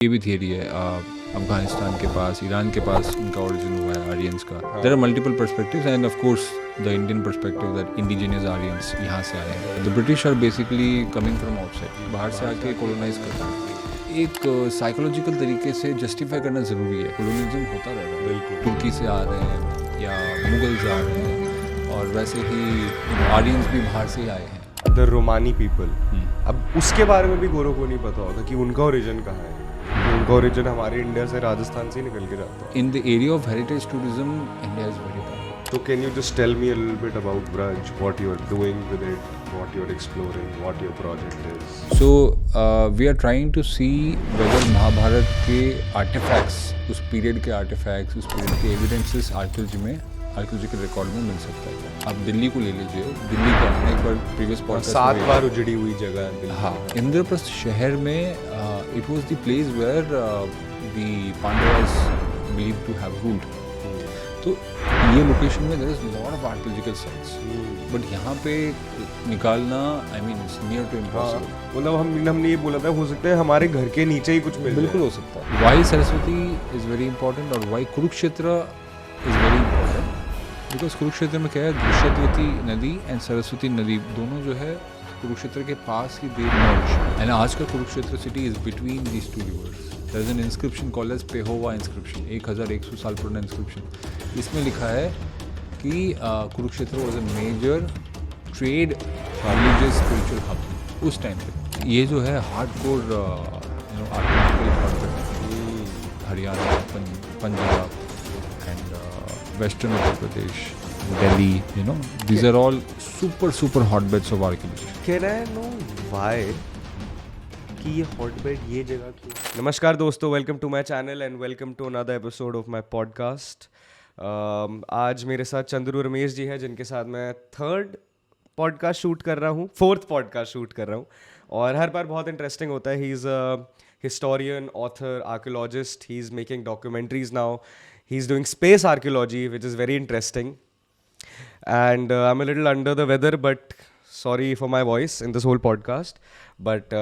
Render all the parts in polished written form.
ये भी थियरी है अफगानिस्तान के पास, ईरान के पास इनका ओरिजिन हुआ है आर्यंस का. There are multiple perspectives and of course the Indian perspective that indigenous Aryans यहाँ से आए हैं. The British are basically coming from outside, बाहर से आके कॉलोनाइज करते हैं. एक साइकोलॉजिकल तरीके से जस्टिफाई करना ज़रूरी है. कॉलोनिज्म होता रह रहा है, बिल्कुल. तुर्की से आ रहे हैं या मुगल्स आ रहे हैं, और वैसे ही आर्यंस भी बाहर से ही आए हैं. The रोमानी people. अब उसके बारे में भी गोरों को नहीं पता होता कि उनका ओरिजिन कहाँ है. उनका ओरिजिन हमारे इंडिया से, राजस्थान से ही निकल के जाता है. In the area of heritage tourism India is very bad. So can you just tell me a little bit about Braj, what you're doing with it, what you're exploring, what your project is? So we are trying to see whether Mahabharata के artifacts, उस period के artifacts, उस period के evidences archaeology में, archaeological record में मिल सकता है. आप दिल्ली को ले लीजिए. दिल्ली का हमने एक बार प्रीवियस पॉडकास्ट 7 बार उजड़ी हुई जगह है दिल्ली. हाँ, इंद्रप्रस्थ शहर में it was the place where the Pandavas believed to have ruled. तो ये लोकेशन में there is lot of archaeological sites, but यहाँ पे निकालना I mean it's near to impossible. मतलब हमने ये बोला था, हो सकता है हमारे घर के नीचे ही कुछ मिल जाए. बिल्कुल हो सकता है. Why Saraswati is very important और why Kurukshetra is very important because Kurukshetra में क्या है, दृश्यवती नदी एंड सरस्वती नदी दोनों जो है कुरुक्षेत्र के पास ही दे merge, एंड आज का Kurukshetra city is between these two reverse. There is an inscription called as Pehova inscription, 1100 साल पुराना inscription. इसमें लिखा है कि Kurukshetra was a major trade, religious, spiritual hub उस टाइम पे. ये जो है hardcore archaeological hotbed, Haryana, Punjab and western Uttar Pradesh, Delhi, these are all super hotbeds of archaeology. Can I know why कि ये हॉटबेड ये जगह क्यों? नमस्कार दोस्तों, welcome to my channel and welcome to another episode of my podcast. आज मेरे साथ चंद्रू रमेश जी है, जिनके साथ मैं फोर्थ पॉडकास्ट शूट कर रहा हूँ. और हर बार बहुत इंटरेस्टिंग होता है. He is a historian, author, archaeologist. He is making documentaries now. He is doing space archaeology which is very interesting. And I'm a little under the weather, but sorry for my voice in this whole podcast. But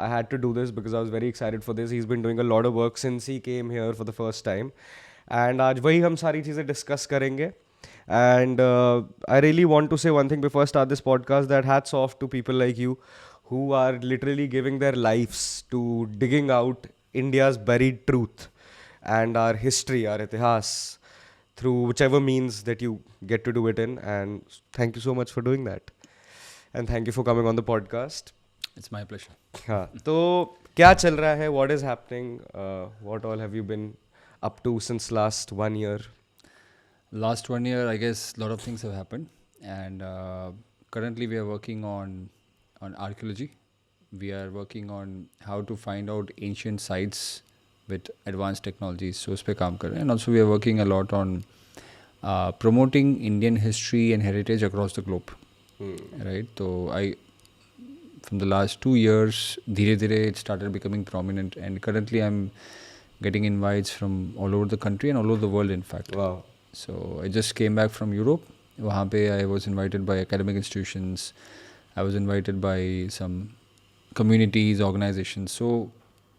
I had to do this because I was very excited for this. He's been doing a lot of work since he came here for the first time. And आज वही हम सारी चीज़ें discuss करेंगे. And I really want to say one thing before I start this podcast, that hats off to people like you who are literally giving their lives to digging out India's buried truth and our history, our itihas, through whichever means that you get to do it in. And thank you so much for doing that. And thank you for coming on the podcast. It's my pleasure. हाँ, तो क्या चल रहा है? What is happening? What all have you been up to since last 1 year? Last 1 year, I guess a lot of things have happened. And currently we are working on archaeology. We are working on how to find out ancient sites with advanced technologies. So उस पे काम कर रहे हैं. And also we are working a lot on promoting Indian history and heritage across the globe. Right? So from the last 2 years, धीरे-धीरे it started becoming prominent, and currently I'm getting invites from all over the country and all over the world, in fact. Wow. So I just came back from Europe. वहाँ पे I was invited by academic institutions. I was invited by some communities, organizations. So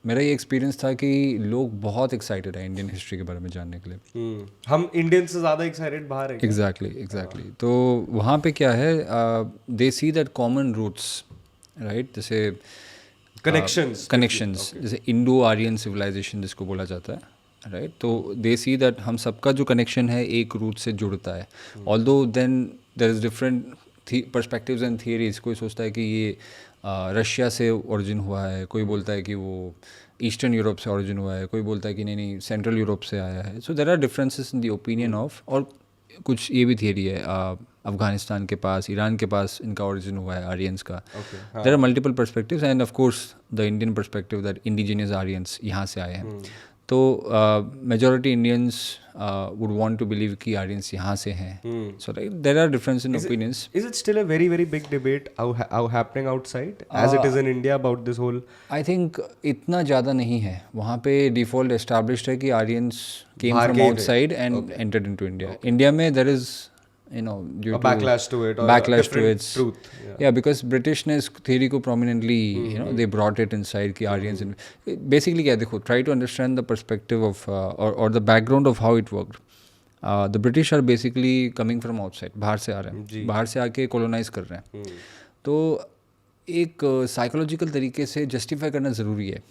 मेरा ये experience था कि लोग बहुत excited है Indian history के बारे में जानने के लिए. हम इंडियन से ज़्यादा एक्साइटेड बाहर है. एग्जैक्टली. तो वहाँ पे क्या है, they see that common roots, right, जैसे कनेक्शंस जैसे इंडो आर्यन सिविलाइजेशन जिसको बोला जाता है, राइट. तो दे सी दैट हम सबका जो कनेक्शन है एक रूट से जुड़ता है. Although then there is different perspectives and theories. कोई सोचता है कि ये रशिया से ओरिजिन हुआ है, कोई बोलता है कि वो ईस्टर्न यूरोप से ओरिजिन हुआ है, कोई बोलता है कि नहीं सेंट्रल यूरोप से आया है. So there are differences in the opinion of. और कुछ ये भी थियरी है, अफगानिस्तान के पास, ईरान के पास इनका ओरिजिन हुआ है आर्यंस का. There are multiple perspectives and of course the Indian perspective that indigenous Aryans यहाँ से आए हैं. तो majority Indians would want to believe कि आर्यंस यहाँ से हैं. So there are differences in opinions. Is it still a very big debate how happening outside as it is in India about this whole? I think इतना ज़्यादा नहीं है. वहाँ पे default established है कि Aryans came from outside and entered into India. India में there is due A backlash to it, or a backlash to different its truth. yeah, because British ने इस theory को prominently they brought it inside कि Aryans basically क्या देखो, try to understand the perspective of or the background of how it worked. The British are basically coming from outside, बाहर से आ रहे हैं, बाहर से आके colonize कर रहे हैं, तो एक साइकोलॉजिकल तरीके से जस्टिफाई करना ज़रूरी है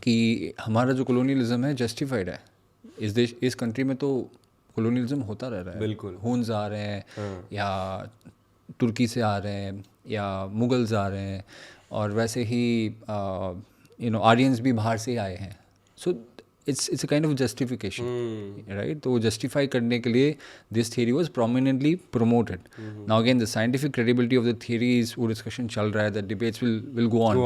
कि हमारा जो colonialism है जस्टिफाइड है, इस कंट्री में तो colonialism होता रह रहा है, बिल्कुल हुन्स आ रहे हैं या तुर्की से आ रहे हैं या मुगल्स आ रहे हैं, और वैसे ही आर्यंस भी बाहर से आए हैं, so it's a kind of justification, right? तो जस्टिफाई करने के लिए this theory was prominently promoted. Now again the scientific credibility of the theories, वो डिस्कशन चल रहा है, the debates will go on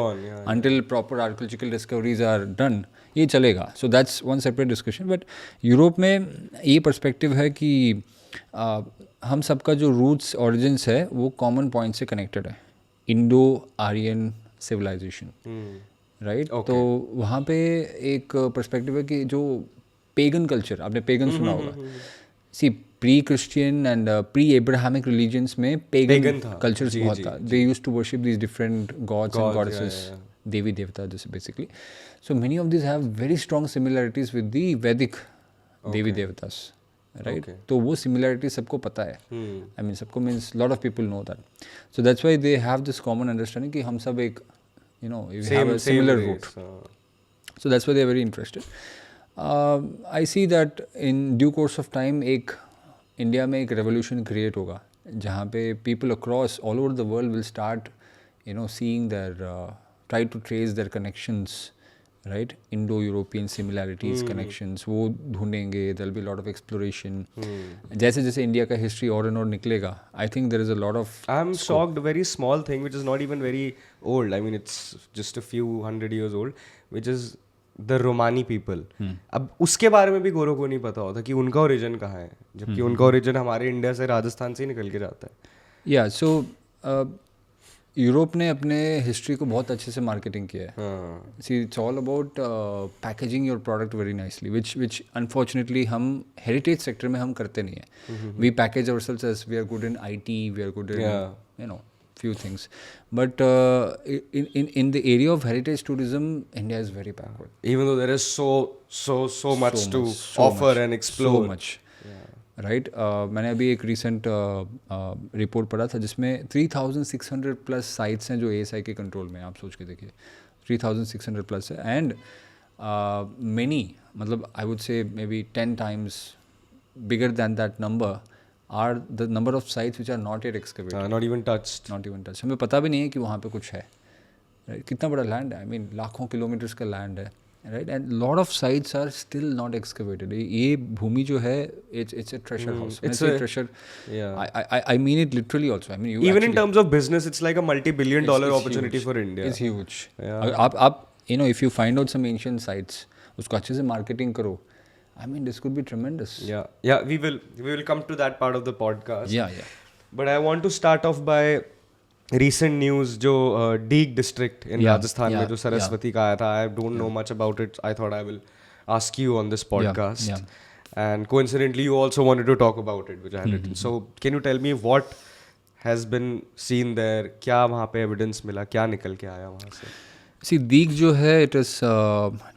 until proper archaeological discoveries are done, ये चलेगा. So that's one separate discussion. But Europe में ये perspective है कि हम सबका जो रूट्स ऑरिजिन्स है वो कॉमन पॉइंट से कनेक्टेड है, इंडो आर्यन सिविलाइजेशन, राइट? तो वहाँ पे एक पर्सपेक्टिव है कि जो पेगन कल्चर, आपने पेगन सुना होगा, see pre Christian and pre Abrahamic religions में पेगन कल्चर्स बहुत था. They used to worship these different gods and goddesses, देवी देवता जैसे basically. So many of this have very strong similarities with the Vedic देवी देवतास, राइट? तो वो सिमिलरिटी सबको पता है, आई मीन सबको means lot of people know that. So that's why they have this common understanding कि हम सब एक you have a similar root. So that's why they are very interested. I see that in due course of time एक India में एक revolution create होगा जहाँ पे people across all over the world will start seeing their try to trace their connections, right? Indo-European similarities, connections, वो ढूंढेंगे. There will be a lot of exploration. जैसे जैसे इंडिया का हिस्ट्री और निकलेगा, I think there is a lot of I'm shocked, a very small thing which is not even very old. I mean, it's just a few 100 years old, which is the Romani people. अब उसके बारे में भी गोरों को नहीं पता होता कि उनका ओरिजिन कहाँ है, जबकि उनका ओरिजिन हमारे इंडिया से राजस्थान से ही निकल के जाता है. या सो यूरोप ने अपने हिस्ट्री को बहुत अच्छे से मार्केटिंग किया है. See it's all about packaging your product very nicely, which unfortunately हम हेरिटेज सेक्टर में हम करते नहीं है. We package ourselves as we are good in IT, we are good in few things, but in the area of heritage tourism, India is very backward. Even though there is so much to offer and explore. So much. Right? मैंने अभी एक recent report पढ़ा था जिसमें 3600 plus sites हैं जो ASI के control में. आप सोच के देखिए 3600 प्लस है, एंड मेनी, मतलब आई वुड से may be 10 times bigger than that number are the number of sites which are not yet excavated, not even touched. हमें पता भी नहीं है कि वहाँ पे कुछ है, right? कितना बड़ा लैंड है, आई मीन लाखों किलोमीटर्स का लैंड है, right? And lot of sites are still not excavated. ये भूमि जो है, it's a treasure house. It's a treasure. I mean it literally also. I mean even in terms of business, it's like a multi-billion-dollar opportunity for India. It's huge. आप if you find out some ancient sites, उसको अच्छे से marketing करो, I mean, this could be tremendous. Yeah, we will come to that part of the podcast. Yeah. But I want to start off by recent news जो Deeg district in Rajasthan में जो सरस्वती का आया था. I don't know much about it. I thought I will ask you on this podcast. And coincidentally, you also wanted to talk about it, which I had written. So can you tell me what has been seen there? क्या वहाँ पे evidence मिला? क्या निकल के आया वहाँ से? See, Deeg जो है, it is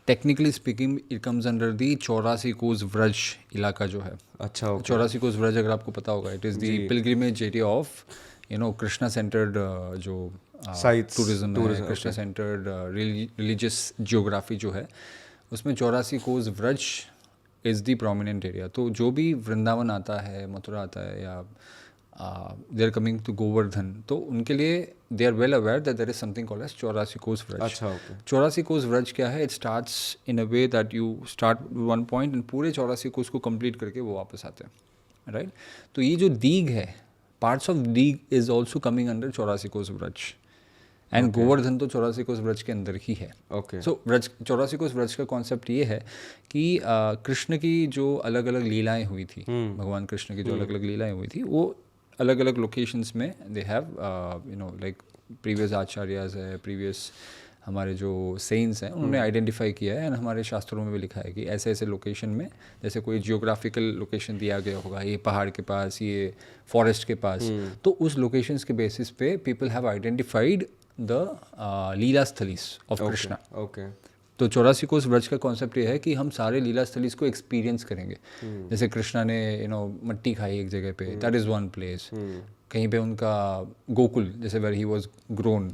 technically speaking, it comes under the 84 कोस व्रज इलाका जो है. अच्छा, 84 कोस व्रज अगर आपको पता होगा, it is the pilgrimage area of Krishna centred जो टूरिज्म है, कृष्णा सेंटर्ड रिलीजियस जियोग्राफी जो है, उसमें 84 कोस Vraj is the prominent area. तो जो भी वृंदावन आता है, मथुरा आता है, या they are coming to Govardhan, तो उनके लिए they are well aware that there is something called as 84 कोस व्रज. अच्छा, ओके. 84 कोस व्रज क्या है? It starts in a way that you start one point and पूरे 84 कोस को कंप्लीट करके वो वापस आते हैं, राइट? तो ये जो दीग है, parts of Deeg is also coming under 84 cos Vraj, and Govardhan तो 84 कोस व्रज के अंदर ही है. ओके. सो व्रज 84 कोस व्रज का कॉन्सेप्ट ये है कि कृष्ण की जो अलग अलग लीलाएं हुई थी, भगवान कृष्ण की जो अलग अलग लीलाएं हुई थी, वो अलग अलग लोकेशंस में दे हैव लाइक प्रीवियस आचार्याज है, प्रीवियस हमारे जो सेंट्स हैं उन्होंने आइडेंटिफाई किया है, एंड हमारे शास्त्रों में भी लिखा है कि ऐसे ऐसे लोकेशन में, जैसे कोई जियोग्राफिकल लोकेशन दिया गया होगा, ये पहाड़ के पास, ये फॉरेस्ट के पास, तो उस लोकेशंस के बेसिस पे people have identified the leela स्थलीस ऑफ कृष्णा। ओके। तो 84 कोस व्रज का कॉन्सेप्ट ये है कि हम सारे लीला स्थलीस को एक्सपीरियंस करेंगे। जैसे कृष्णा ने मट्टी खाई एक जगह पे, दैट इज़ वन प्लेस। कहीं पे उनका गोकुल, जैसे वेर ही वॉज ग्रोन,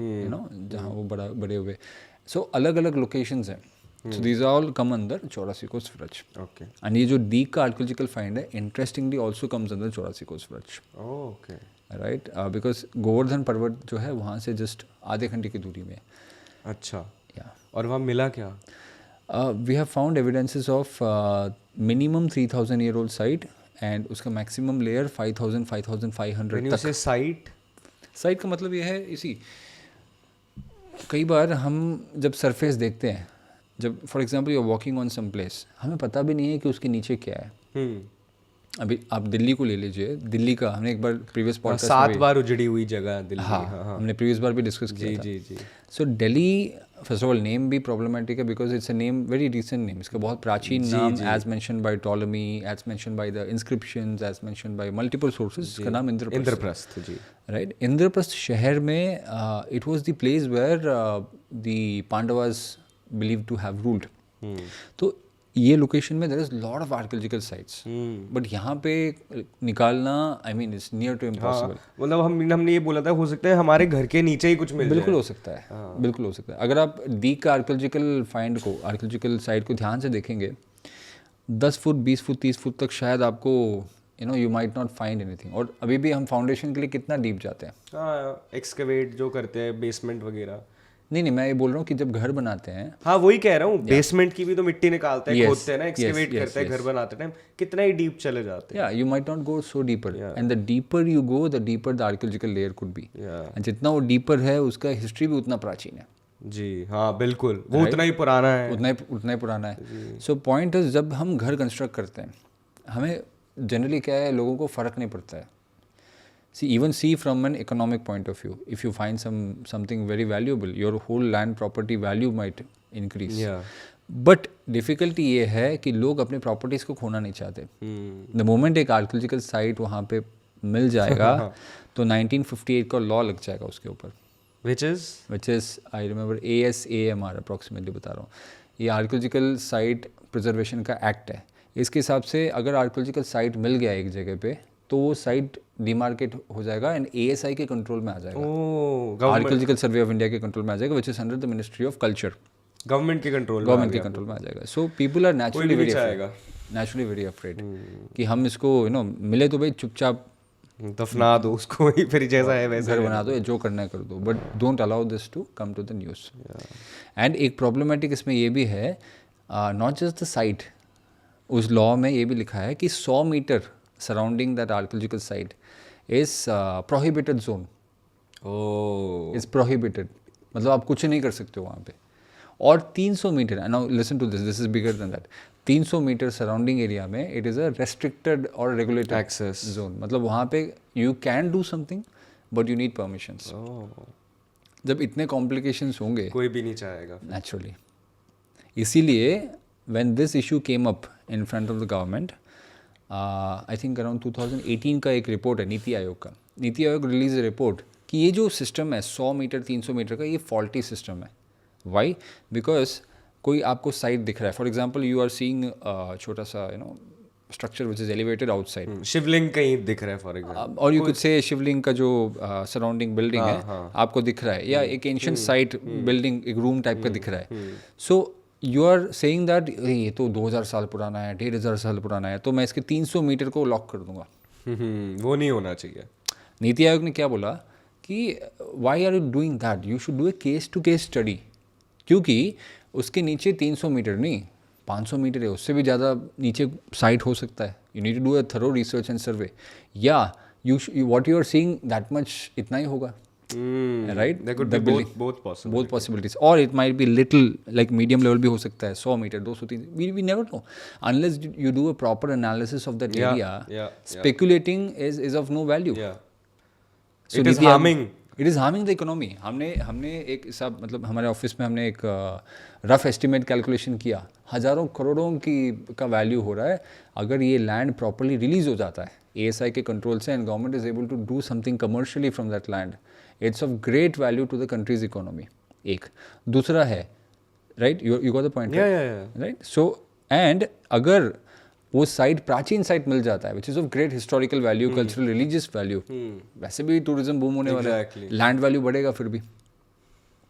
जहाँ वो बड़े हुए। सो अलग अलग लोकेशंस हैं। So these are all come अंदर 84 कोस व्रज। ओके। एंड ये जो दीक का आर्कियोलॉजिकल फाइंड है, इंटरेस्टिंगली ऑल्सो कम्स अंदर 84 कोस Vraj. Okay. Right, because Govardhan Parvat जो है वहाँ से जस्ट आधे घंटे की दूरी में है। अच्छा। या और वहाँ मिला क्या? We have found evidences of minimum 3000 year old site, and उसका मैक्सिमम लेयर 5500 तक। साइट साइट का मतलब ये है, इसी कई बार हम जब सरफेस देखते हैं, जब for example you are walking on some place, हमें पता भी नहीं है कि उसके नीचे क्या है। अभी आप दिल्ली को ले लीजिए, दिल्ली का हमने एक बार प्रीवियस पॉडकास्ट 7 बार उजड़ी हुई जगह दिल्ली। हाँ, हमने प्रीवियस बार भी डिस्कस किया था। जी। So Delhi, first of all name भी प्रॉब्लमेटिक है because it's a name, very recent name. इसका बहुत प्राचीन नाम, as mention by Ptolemy, as mention by the inscriptions, as mention by multiple sources, इसका नाम इंद्रप्रस्थ। जी। राइट, इंद्रप्रस्थ शहर में it was the place where the Pandavas believe to have ruled. तो ये लोकेशन में there is lot of archaeological sites, but यहाँ पे निकालना, I mean it's near to impossible. मतलब हमने ये बोला था, हो सकता है हमारे घर के नीचे ही कुछ मिल बिल्कुल हो सकता है, बिल्कुल हो सकता है। अगर आप दीक का आर्कियोलॉजिकल फाइंड को, आर्कियोलॉजिकल साइट को ध्यान से देखेंगे, 10 फुट, 20 फुट, 30 फुट तक शायद आपको you might not find anything. और अभी भी हम फाउंडेशन के लिए कितना डीप जाते हैं। हाँ, एक्सकवेट जो करते हैं, बेसमेंट वगैरह। नहीं, मैं ये बोल रहा हूँ कि जब घर बनाते हैं, हाँ वही कह रहा हूँ, बेसमेंट की भी तो मिट्टी निकालते हैं, खोदते हैं ना, एक्सकवेट करते हैं घर बनाते टाइम, कितना ही डीप चले जाते हैं। या you might not go so deeper, and the deeper you go, the deeper the archaeological layer could be. And जितना वो डीपर है, उसका हिस्ट्री भी उतना प्राचीन है। जी हाँ, बिल्कुल, वो उतना ही पुराना है, उतना ही पुराना है। सो पॉइंट इज, जब हम घर कंस्ट्रक्ट करते हैं, हमें जनरली क्या है, लोगों को फ़र्क नहीं पड़ता है। Even see from an economic point of view, if you find something very valuable, your whole land property value might increase. But difficulty ये है कि लोग अपने properties को खोना नहीं चाहते। The moment एक archaeological site वहाँ पे मिल जाएगा तो 1958 का law लग जाएगा उसके ऊपर, which is I remember ASAMR approximately बता रहा हूँ। ये archaeological site preservation का act है। इसके हिसाब से अगर archaeological site मिल गया एक जगह पे, तो वो साइट डिमार्केट हो जाएगा एंड ASI के कंट्रोल में आ जाएगा, आर्कियोलॉजिकल सर्वे ऑफ इंडिया के कंट्रोल में आ जाएगा, which is under the Ministry of Culture, government के कंट्रोल में आ जाएगा। So people are naturally very afraid कि हम इसको मिले तो भाई चुपचाप दफना दो उसको, फिर जैसा है वैसा घर बना दो, जो करना है कर दो, but don't allow this to come to the news. And एक प्रॉब्लमेटिक इसमें ये भी है, नॉट जस्ट द साइट, उस लॉ में ये भी लिखा है कि 100 metre surrounding that archaeological site is prohibited zone. Is prohibited, मतलब आप कुछ नहीं कर सकते हो वहाँ पे। और 300 metre, now listen to this is bigger than that, 300 metre surrounding area में it is a restricted or regulated access zone, मतलब वहाँ पे you can do something but you need permissions. जब इतने complications होंगे, कोई भी नहीं चाहेगा naturally। इसीलिए when this issue came up in front of the government, I think around 2018 का एक रिपोर्ट है नीति आयोग का। नीति आयोग रिलीज रिपोर्ट कि ये जो सिस्टम है 100 मीटर 300 मीटर का, ये फॉल्टी सिस्टम है। वाई? बिकॉज कोई आपको साइट दिख रहा है, for example you are seeing छोटा सा structure which is elevated outside, Shivling कहीं दिख रहा है फॉर एग्जांपल, और यू कुड से शिवलिंग का जो सराउंडिंग बिल्डिंग है आपको दिख रहा है, या एक एंशिएंट साइट बिल्डिंग, एक रूम टाइप का दिख रहा है। So you are saying that ये तो 2000 साल पुराना है, 1500 साल पुराना है, तो मैं इसके 300 मीटर को लॉक कर दूंगा। वो नहीं होना चाहिए। नीति आयोग ने क्या बोला कि why are you doing that, you should do a case to case study, क्योंकि उसके नीचे 300 मीटर नहीं 500 मीटर है, उससे भी ज़्यादा नीचे साइट हो सकता है। You need to do a thorough research and survey, या what you are seeing that much इतना ही होगा। Right? There could be both possibilities. Or it might be little, like medium level भी हो सकता है, 100 metre 200 300, we never know unless you do a proper analysis of that area. Speculating is of no value. So it is harming it is harming the economy. हमने एक हिसाब, मतलब हमारे office में हमने एक रफ एस्टिमेट कैलकुलेशन किया, हज़ारों करोड़ों का वैल्यू हो रहा है अगर ये लैंड प्रॉपरली रिलीज़ हो जाता है ASI के कंट्रोल से, and government is able to do something commercially from that land. It's of great value to the country's economy. एक दूसरा है, right, you got the point, right. So and अगर वो साइट प्राचीन साइट मिल जाता है which is of great historical value, cultural, religious value, वैसे भी टूरिज्म बूम होने वाला है, लैंड वैल्यू बढ़ेगा फिर भी.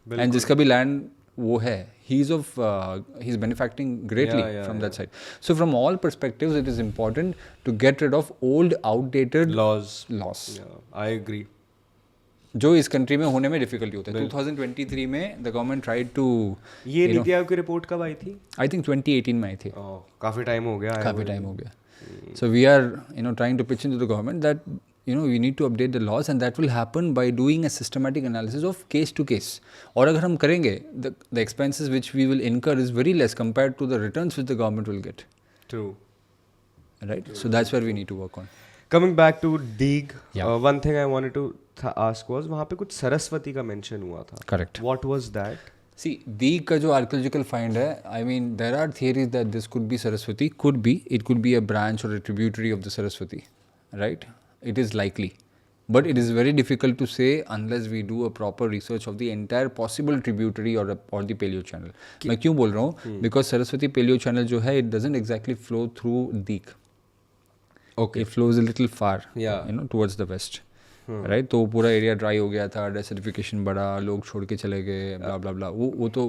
एंड जिसका भी लैंड वो है, he is benefiting greatly from that side. So from all perspectives it is important to get rid of old outdated laws. I agree. जो इस कंट्री में होने में डिफिकल्टी होता है. 2023 में द गवर्नमेंट ट्राइड टू, ये नीति आयोग की रिपोर्ट कब आई थी? आई थिंक 2018 में आई थी. काफ़ी टाइम हो गया. So we are trying to pitch into the government that we need to update the laws, and that will happen by doing a systematic analysis of case to case. और अगर हम करेंगे, the expenses which we will incur is very less compared to the returns which the government will get. True. Right? So that's where we need to work on. Coming back to Deeg, one thing I wanted to ask was, वहाँ पे कुछ सरस्वती का mention हुआ था. Correct. What was that? See, Deeg का जो archaeological find है, I mean, there are theories that this could be Saraswati, it could be a branch or a tributary of the Saraswati, right? It is likely, but it is very difficult to say unless we do a proper research of the entire possible tributary or the paleo channel. मैं क्यों बोल रहा हूँ? Because Saraswati paleo channel जो है, it doesn't exactly flow through Deeg. Okay. It flows a little far, towards the west. Right. तो पूरा area dry हो गया था, डेसर्टिफिकेशन बढ़ा, लोग छोड़ के चले गए, ब्ला ब्ला ब्ला. वो तो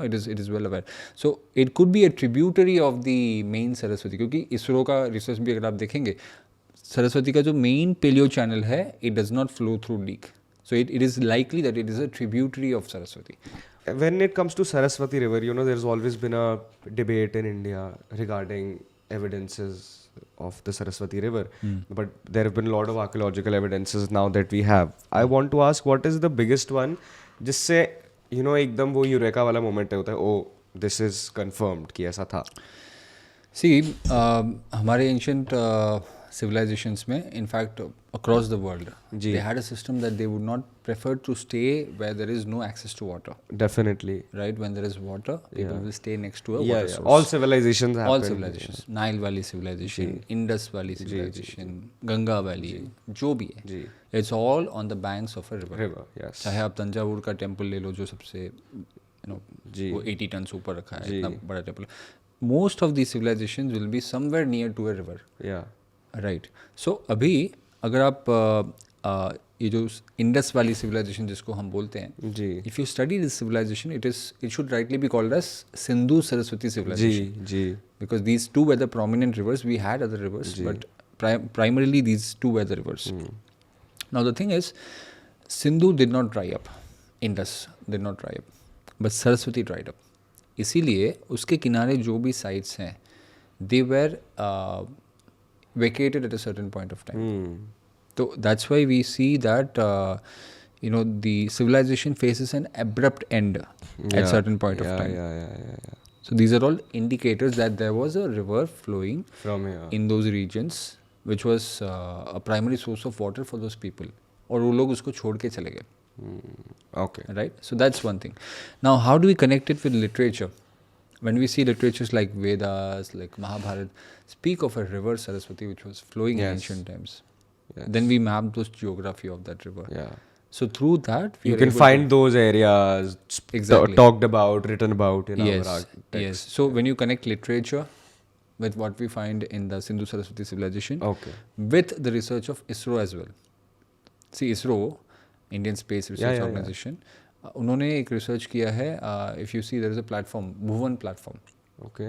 it is well aware. So it could be a tributary of the main Saraswati, क्योंकि इसरो का रिसर्च भी अगर आप देखेंगे, सरस्वती का जो मेन पेलियो चैनल है, it does not flow through leak. So it is likely that it is a tributary of Saraswati. When it comes to Saraswati River, there's always been a debate in India regarding evidences of the Saraswati River, but there have been a lot of archaeological evidences now that we have. I want to ask, what is the biggest one जिससे एकदम वो eureka वाला moment होता है, oh this is confirmed कि ऐसा था? See, हमारे ancient civilizations में, in fact across the world, they had a system that they would not prefer to stay where there is no access to water. Definitely. Right, when there is water, people will stay next to a water source. All civilizations happen. All civilizations. Nile Valley civilization, Indus Valley civilization, Ganga Valley, जो भी है, it's all on the banks of a river. Yes. चाहे आप तंजावुर का temple ले लो, जो सबसे वो 80 टन ऊपर रखा है, इतना बड़ा temple. Most of these civilizations will be somewhere near to a river. Yeah. Right. So अभी अगर आप ये जो इंडस वैली सिविलाइजेशन जिसको हम बोलते हैं, if you study this civilisation, it should rightly be called as Sindhu Saraswati civilisation, because these two were the prominent rivers. We had other rivers, but primarily these two were the rivers. Now the thing is, Sindhu did not dry up, Indus did not dry up, but Saraswati dried up. इसीलिए उसके किनारे जो भी sites हैं, they were vacated at a certain point of time. So that's why we see that the civilization faces an abrupt end at certain point of time. So these are all indicators that there was a river flowing from here in those regions, which was a primary source of water for those people. और वो लोग उसको छोड़ के चले गए. Okay. Right? So that's one thing. Now, how do we connect it with literature? When we see literatures like Vedas, like Mahabharata, speak of a river Saraswati which was flowing in ancient times. Then we map those geography of that river. So through that, you can find those areas talked about, written about in our text. Yes. So when you connect literature with what we find in the Sindhu Saraswati civilization, with the research of ISRO as well. See, ISRO, Indian Space Research Organization, उन्होंने एक research किया है. If you see there is a platform, Bhuvan platform. Okay.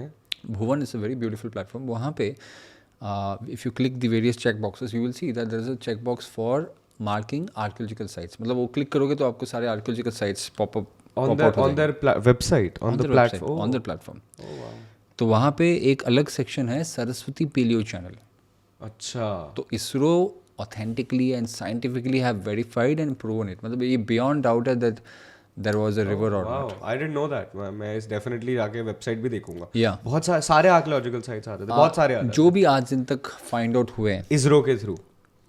Bhuvan is a very beautiful platform. वहाँ पे if you click the various check boxes, you will see that there is a check box for marking archaeological sites. मतलब वो click करोगे तो आपको सारे archaeological sites pop up on their website, on the platform. On their platform. Oh wow. तो वहाँ पे एक अलग सेक्शन है सरस्वती पेलियो चैनल. अच्छा. तो ISRO authentically and scientifically have verified and proven it. मतलब ये beyond doubt है that there was a river or not. I didn't know that. मैं इस definitely जाके website भी देखूंगा. बहुत सारे archaeological sites आते थे, बहुत सारे आते हैं जो भी आज दिन तक find out हुए हैं इसरो के थ्रू.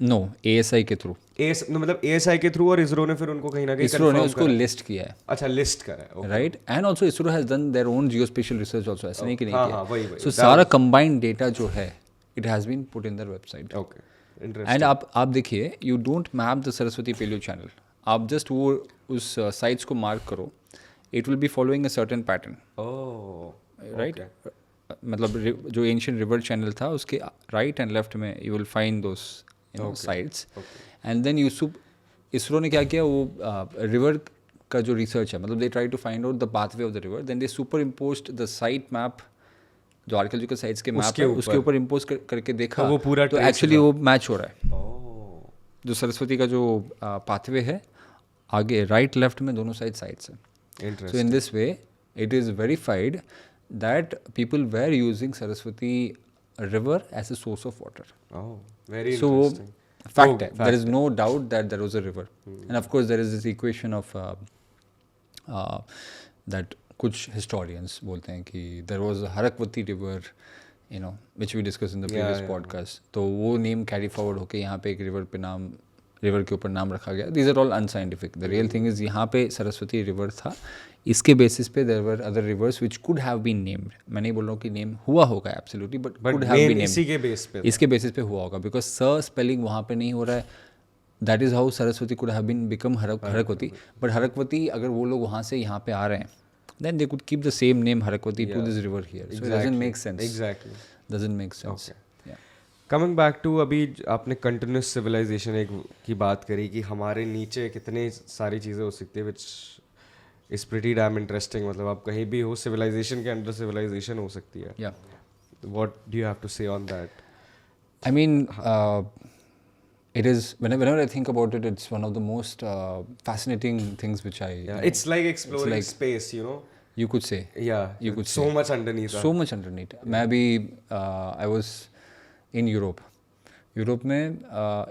नो ASI के थ्रू, मतलब ASI के थ्रू, और इसरो ने फिर उनको कहीं ना कहीं इसरो ने confirm उसको करा। लिस्ट किया है, अच्छा, लिस्ट करा है, right, and also ISRO has done their own geospatial research also, ऐसा नहीं कि नहीं हाँ, किया, हाँ, वही सो सारा कंबाइंड डेटा जो है it has been put in their website. Okay, interesting. And आप देखिए, you don't map the Saraswati paleo channel, आप जस्ट वो उस साइट्स को मार्क करो, it will be following a certain pattern, oh, right, मतलब जो एंशियंट रिवर चैनल था उसके राइट एंड लेफ्ट में you will find those sites, and then ISRO ने क्या किया, वो रिवर का जो रिसर्च है, मतलब they try to find out the pathway of the river, then they superimposed the site map, जो आर्कियोलॉजिकल साइट्स के मैप है उसके ऊपर इम्पोज करके देखा, वो पूरा तो एक्चुअली वो मैच हो रहा है। ओह, जो सरस्वती का जो पाथवे है, आगे राइट लेफ्ट में दोनों साइड्स हैं। So interesting. in this way, it is verified that people were using Saraswati river as a source of water. Oh, very So interesting. fact है, there is no doubt that there was a river. And of course there is this equation of that कुछ historians बोलते हैं कि there was a Harakwati river, you know, which we discussed in the previous podcast. तो वो name carry forward होके यहाँ पे एक river पे नाम, रिवर के ऊपर नाम रखा गया। These are all unscientific, the real thing is यहाँ पे सरस्वती रिवर था, इसके बेसिस पे there were other rivers which could have been named. मैं नहीं बोल रहा हूँ कि नेम हुआ होगा absolutely, but could have been named, इसी के बेस पे, इसके बेसिस पे हुआ होगा, बिकॉज स्पेलिंग वहाँ पे नहीं हो रहा है, that is how Saraswati could have been become Harakvati. But Harakvati अगर वो लोग वहाँ से यहाँ पे आ रहे हैं, then they could keep the same name Harakwati to this river here. So it doesn't make sense. Exactly. Doesn't make sense. Yeah. Coming back to, अभी आपने कंटिन्यूस सिविलाइजेशन एक की बात करी कि हमारे नीचे कितने सारी चीज़ें हो सकती है, which is pretty dam interesting. मतलब आप कहीं भी हो, सिविलाइजेशन के अंडर सिविलाइजेशन हो सकती है। Yeah. What do you have to say on that? I mean, it is, whenever I think about it, it's one of the most fascinating things which I... It's like exploring space, you know? You could say. Yeah. You could so say. much underneath. So much underneath. मैं भी I was in Europe. Europe में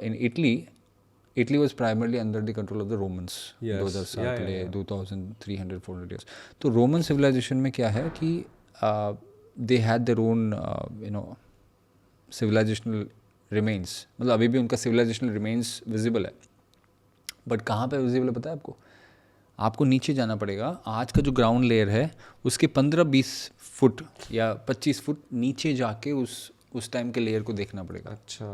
in Italy was primarily under the control of the Romans. Yes. 2000 साल पहले, 2300-400 years. तो Roman civilization में क्या है कि they had their own you know civilizational remains. मतलब अभी भी उनका civilizational remains visible है, बट कहाँ पे विजिबल है पता है आपको? आपको नीचे जाना पड़ेगा। आज का जो ग्राउंड लेयर है उसके 15-20 फुट या 25 फुट नीचे जाके उस टाइम के लेयर को देखना पड़ेगा। अच्छा।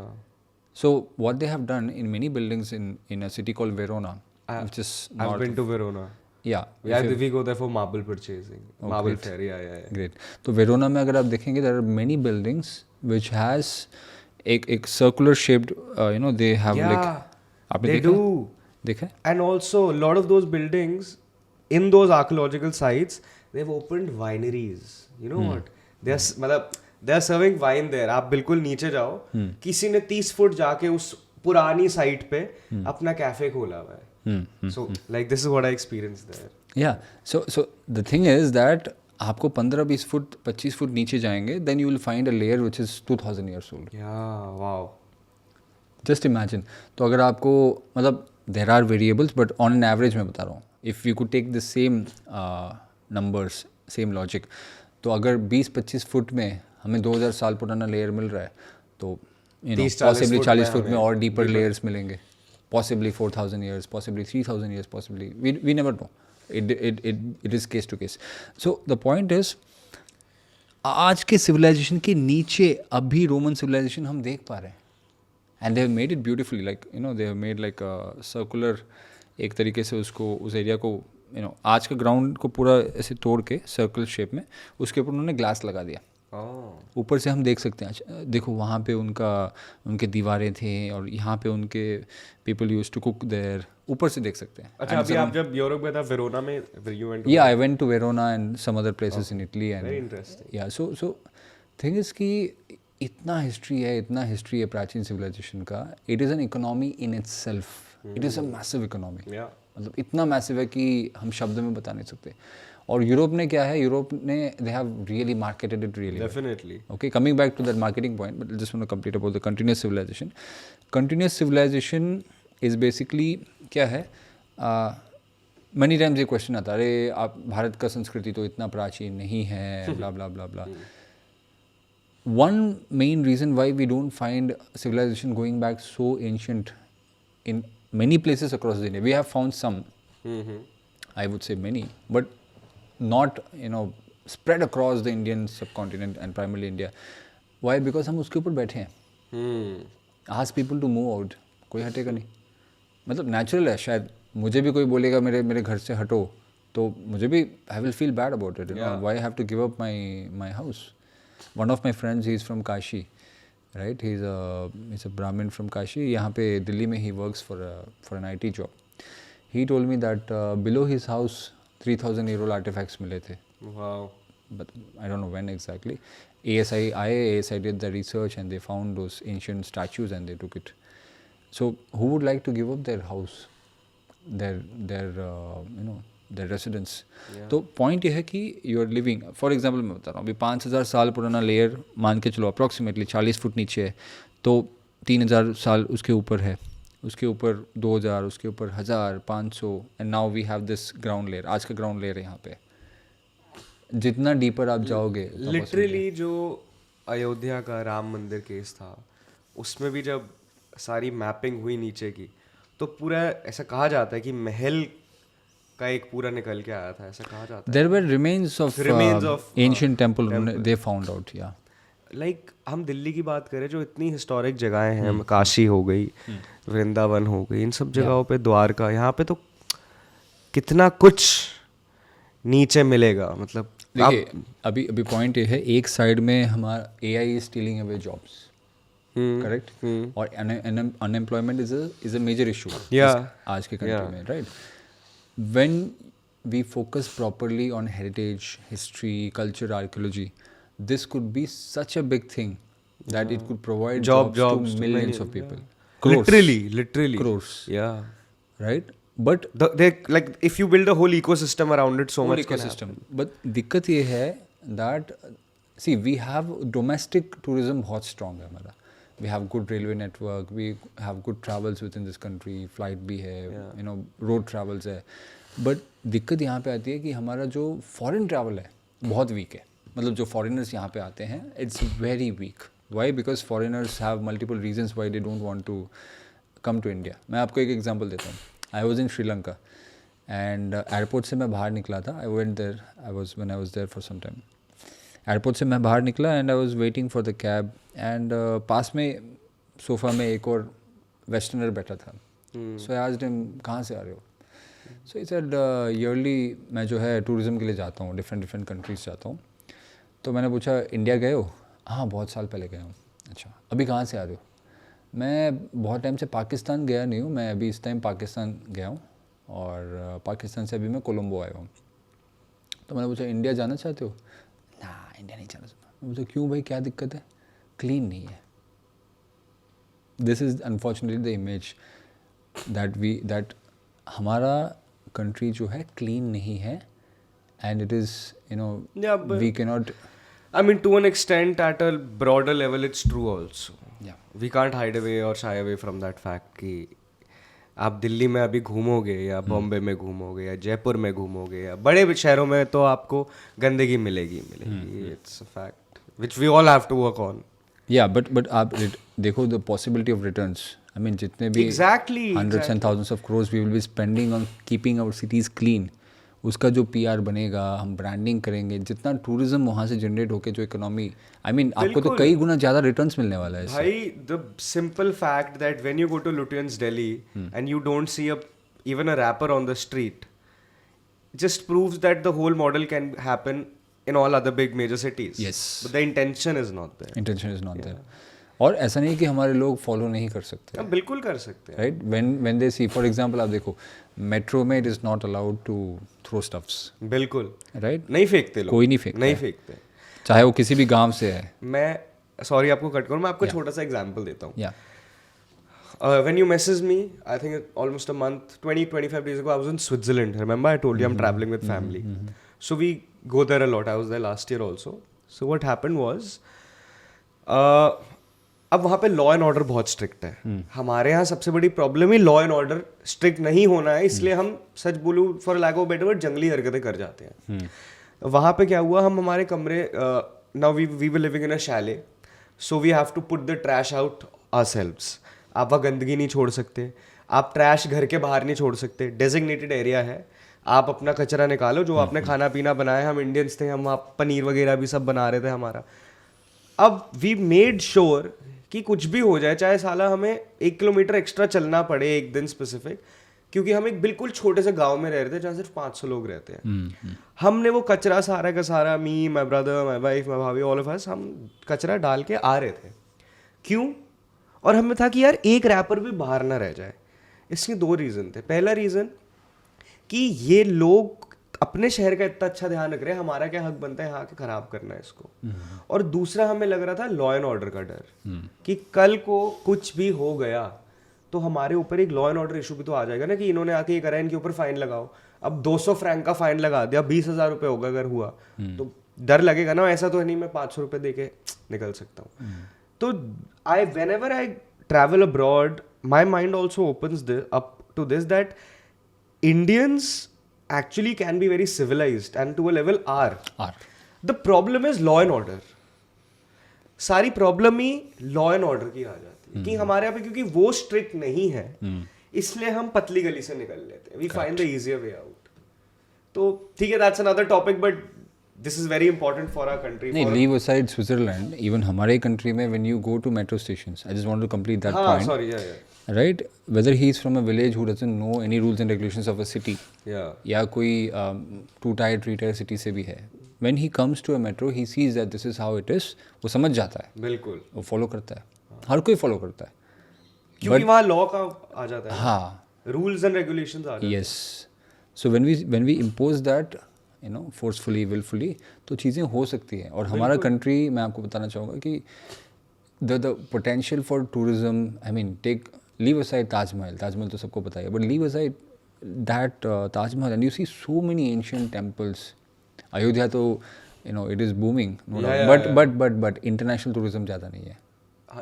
So what they have done in many buildings in a city called Verona, which is I've been to Verona. Yeah, we go there for marble purchasing. Oh, marble great. fair, yeah. Great. तो Verona में अगर आप देखेंगे there are many buildings which has एक circular shaped you know they have like, आपने They देखा? do. देखा? And also, a lot of those buildings, in those archaeological sites, they've opened wineries. You know what? They are serving wine there. आप बिल्कुल नीचे जाओ, किसी ने 30 foot जाके उस पुरानी साइट पे अपना कैफे खोला हुआ है. So, like, this is what I experienced there. Yeah. So the thing is that आपको 15-20 फुट 25 फुट नीचे जाएंगे, then you will find a layer which is 2000 years old. Yeah, wow. Just imagine. तो अगर आपको मतलब there are variables, but on an average मैं बता रहा हूँ, if you could take the same numbers, same logic, तो अगर 20-25 फुट में हमें 2000 साल पुराना लेयर मिल रहा है, तो you know, possibly 40 फुट में और deeper layers मिलेंगे, possibly 4000 years, possibly 3000 years, possibly we never know. It is case to case. So the point is, आज के civilization के नीचे अभी रोमन civilization हम देख पा रहे हैं, and they have made it beautifully, like you know they have made like a circular, एक तरीके से उसको उस एरिया को you know आज का ग्राउंड को पूरा ऐसे तोड़ के सर्कल शेप में उसके ऊपर उन्होंने ग्लास लगा दिया। ऊपर से हम देख सकते हैं, अच्छा देखो वहाँ पे उनके दीवारें थे और यहाँ पे उनके people used to cook there, ऊपर से देख सकते हैं। अच्छा, अभी आप जब यूरोप में था, वेरोना में you went to? Yeah, I went to Verona and some other places in Italy and Very interesting. Yeah, so thing is कि इतना हिस्ट्री है प्राचीन सिविलाइजेशन का। It is an economy in itself, it is a massive economy. मतलब इतना massive है कि हम शब्द में बता नहीं सकते। और यूरोप ने क्या है, यूरोप ने they have really marketed it really definitely. Okay, coming back to that marketing point, but just want to complete about the continuous civilisation. Continuous civilisation is basically क्या है, मनी टाइम्स ये question आता है, अरे आप भारत का संस्कृति तो इतना प्राचीन नहीं है, ब्ला ब्ला ब्ला ब्ला। one main reason why we don't find civilization going back so ancient in many places across India. We have found some, I would say many, but not spread across the Indian subcontinent and primarily India. Why? Because हम उसके ऊपर बैठे हैं. Ask people to move out, कोई हटेगा नहीं. मतलब natural है. शायद मुझे भी कोई बोलेगा मेरे घर से हटो तो मुझे भी I will feel bad about it. Why I have to give up my house? One of my friends, he is from Kashi, right? He's a Brahmin from Kashi. यहाँ पे दिल्ली में he works for an IT job. He told me that below his house 3,000-year-old artifacts मिले थे. Wow. But I don't know when exactly. ASI did the research and they found those ancient statues and they took it. So who would like to give up their house, their residence? तो point ये है कि you are living, for example मैं बता रहा हूँ अभी 5,000 साल पुराना लेयर मान के चलो approximately 40 फुट नीचे है तो 3,000 साल उसके ऊपर है, उसके ऊपर 2,000, उसके ऊपर 1,000, 500 and now we have this ground layer. आज का ground layer है यहाँ पे. जितना डीपर आप जाओगे लिटरली जो अयोध्या का राम मंदिर केस था उसमें भी जब सारी मैपिंग हुई नीचे की तो पूरा ऐसा कहा जाता है कि महल का एक पूरा निकल के आया था, ऐसा कहा जाता है. There were remains of ancient temple they found out. Yeah. Like हम दिल्ली की बात करें जो इतनी हिस्टोरिक जगहें हैं, काशी हो गई, वृंदावन हो गई, इन सब जगहों पे द्वारका, यहाँ पे तो कितना कुछ नीचे मिलेगा. मतलब देखिए अभी पॉइंट ये है एक साइड में हमारा AI is stealing away jobs, correct? और unemployment is a major issue आज के कंट्री में, right? When we focus properly on heritage, history, culture, archaeology, this could be such a big thing that it could provide jobs to millions of people. Crores. Literally. Crores. Yeah. Right? But they like if you build a whole ecosystem around it, so much ecosystem. But दिक्कत ये है that see we have domestic tourism बहुत strong है हमारा. We have good railway network, we have good travels within this country, flight भी है, road travels है. But दिक्कत यहाँ पे आती है कि हमारा जो foreign travel है बहुत weak है. मतलब जो foreigners यहाँ पे आते हैं it's very weak. Why? Because foreigners have multiple reasons why they don't want to come to India. मैं आपको एक example देता हूँ. I was in Sri Lanka and airport से मैं बाहर निकला था. I went there. When I was there for some time. Airport से मैं बाहर निकला and I was waiting for the cab and पास में सोफ़ा में एक और वेस्टर्नर बैठा था. सो आई आस्क्ड हिम कहाँ से आ रहे हो? सो ही सेड ईयरली मैं जो है टूरिज़म के लिए जाता हूँ, डिफरेंट कंट्रीज जाता हूँ. तो मैंने पूछा इंडिया गए हो? हाँ बहुत साल पहले गया हूँ. अच्छा अभी कहाँ से आ रहे हो? मैं बहुत टाइम से पाकिस्तान गया नहीं हूँ, मैं अभी इस टाइम पाकिस्तान गया हूँ और पाकिस्तान से अभी मैं कोलंबो आया हूँ. तो मैंने पूछा इंडिया जाना चाहते हो? ना इंडिया नहीं जाना चाहता. मुझे क्यों भाई क्या दिक्कत है? क्लीन नहीं है. This is unfortunately the image that हमारा कंट्री जो है क्लीन नहीं है and it is we can not. I mean, to an extent, at a broader level, it's true also. Yeah. We can't hide away or shy away from that fact कि आप दिल्ली में अभी घूमोगे या बॉम्बे में घूमोगे या जयपुर में घूमोगे या बड़े शहरों में तो आपको गंदगी मिलेगी. It's a fact which we all have to work on. Yeah, but आप देखो the possibility of returns. I mean जितने भी hundreds and thousands of crores we will be spending on keeping our cities clean. उसका जो PR बनेगा, हम branding करेंगे, जितना टूरिज्म वहाँ से जनरेट होके जो इकोनॉमी, आई मीन आपको तो कई गुना ज़्यादा रिटर्न्स मिलने वाला है. भाई the simple fact that when you go to Lutyens Delhi and you don't see even a wrapper on the street just proves that the whole model can happen in all other big major cities. But the intention is not there. और ऐसा नहीं कि हमारे लोग follow नहीं कर सकते. बिल्कुल कर सकते हैं. Right when they see for example आप देखो मेट्रो में it is not allowed to throw stuffs. बिल्कुल राइट. नहीं फेंकते लोग. कोई नहीं फेंकते चाहे वो किसी भी गांव से है. मैं सॉरी आपको कट करूँ, मैं आपको छोटा सा एग्जांपल देता हूँ. When you messaged me, I think almost a month, 20-25 days ago, I was in Switzerland. Remember I told you I'm traveling with family. So we go there a lot. I was there last year also. So what happened was, अब वहाँ पे law and order बहुत strict है. हमारे यहाँ सबसे बड़ी problem ही लॉ एंड ऑर्डर स्ट्रिक्ट नहीं होना है, इसलिए हम सच बोलूँ for lack of better word जंगली हरकतें कर जाते हैं. वहाँ पे क्या हुआ, हम हमारे कमरे now we were living in a chalet. So we have to put the trash out ourselves. आप वहाँ गंदगी नहीं छोड़ सकते, आप ट्रैश घर के बाहर नहीं छोड़ सकते, डेजिग्नेटेड एरिया है, आप अपना कचरा निकालो। जो आपने खाना पीना बनाया, हम इंडियंस थे, हम वहाँ पनीर वगैरह भी सब बना रहे थे हमारा। अब वी मेड श्योर कि कुछ भी हो जाए, चाहे साला हमें 1 किलोमीटर एक्स्ट्रा चलना पड़े एक दिन स्पेसिफिक, क्योंकि हम एक बिल्कुल छोटे से गांव में रह रहे थे जहाँ सिर्फ 500 लोग रहते हैं। हमने वो कचरा सारा का सारा, मी, माई ब्रदर, माई वाइफ, माई भाभी, ऑल ऑफ अस, हम कचरा डाल के आ रहे थे। क्यों? और हमें था कि यार एक रैपर भी बाहर ना रह जाए। इसके 2 रीज़न थे। पहला रीज़न कि ये लोग अपने शहर का इतना अच्छा ध्यान रख रहे हैं, हमारा क्या हक बनता है यहाँ के खराब करना है इसको। और दूसरा हमें लग रहा था लॉ एंड ऑर्डर का डर, कि कल को कुछ भी हो गया तो हमारे ऊपर एक लॉ एंड ऑर्डर इशू भी तो आ जाएगा ना, कि इन्होंने आके ये करा, इनके ऊपर फाइन लगाओ। अब 200 फ्रैंक का फाइन लगा दिया, 20,000 रुपये होगा अगर हुआ तो डर लगेगा ना। ऐसा तो है नहीं मैं 500 रुपये दे के निकल सकता हूँ। तो whenever I travel abroad, my mind also opens up to this, that Indians actually can be very civilized and to a level are. The problem is law and order. सारी प्रॉब्लम ही लॉ एंड ऑर्डर की आ जाती है, कि हमारे यहाँ पे क्योंकि वो स्ट्रिक्ट नहीं है, इसलिए हम पतली गली से निकल लेते हैं। We find the easier way out. तो ठीक है, that's another topic, but this is very important for our country. नहीं, लीव असाइड स्विट्जरलैंड, इवन हमारे कंट्री में when you go to metro stations, I just want to complete that point. Sorry, right, whether he is from a village who doesn't know any rules and regulations of a city, या कोई 2-tier 3-tier city से भी है, when he comes to a metro he sees that this is how it is, वो समझ जाता है, बिल्कुल वो फॉलो करता है, हर कोई फॉलो करता है, क्योंकि वहाँ लॉ का आ जाता है। हाँ, रूल्स एंड रेगुलेशंस आ जाते हैं। yes, so when we impose that, you know, forcefully, willfully, तो चीज़ें हो सकती हैं। और हमारा कंट्री, मैं आपको बताना चाहूँगा कि the potential for tourism, I mean, leave aside Taj Mahal तो सबको पता है, but leave aside that Taj Mahal and you see so many ancient temples. Ayodhya तो, you know, it is booming, no doubt, but international tourism ज़्यादा नहीं है।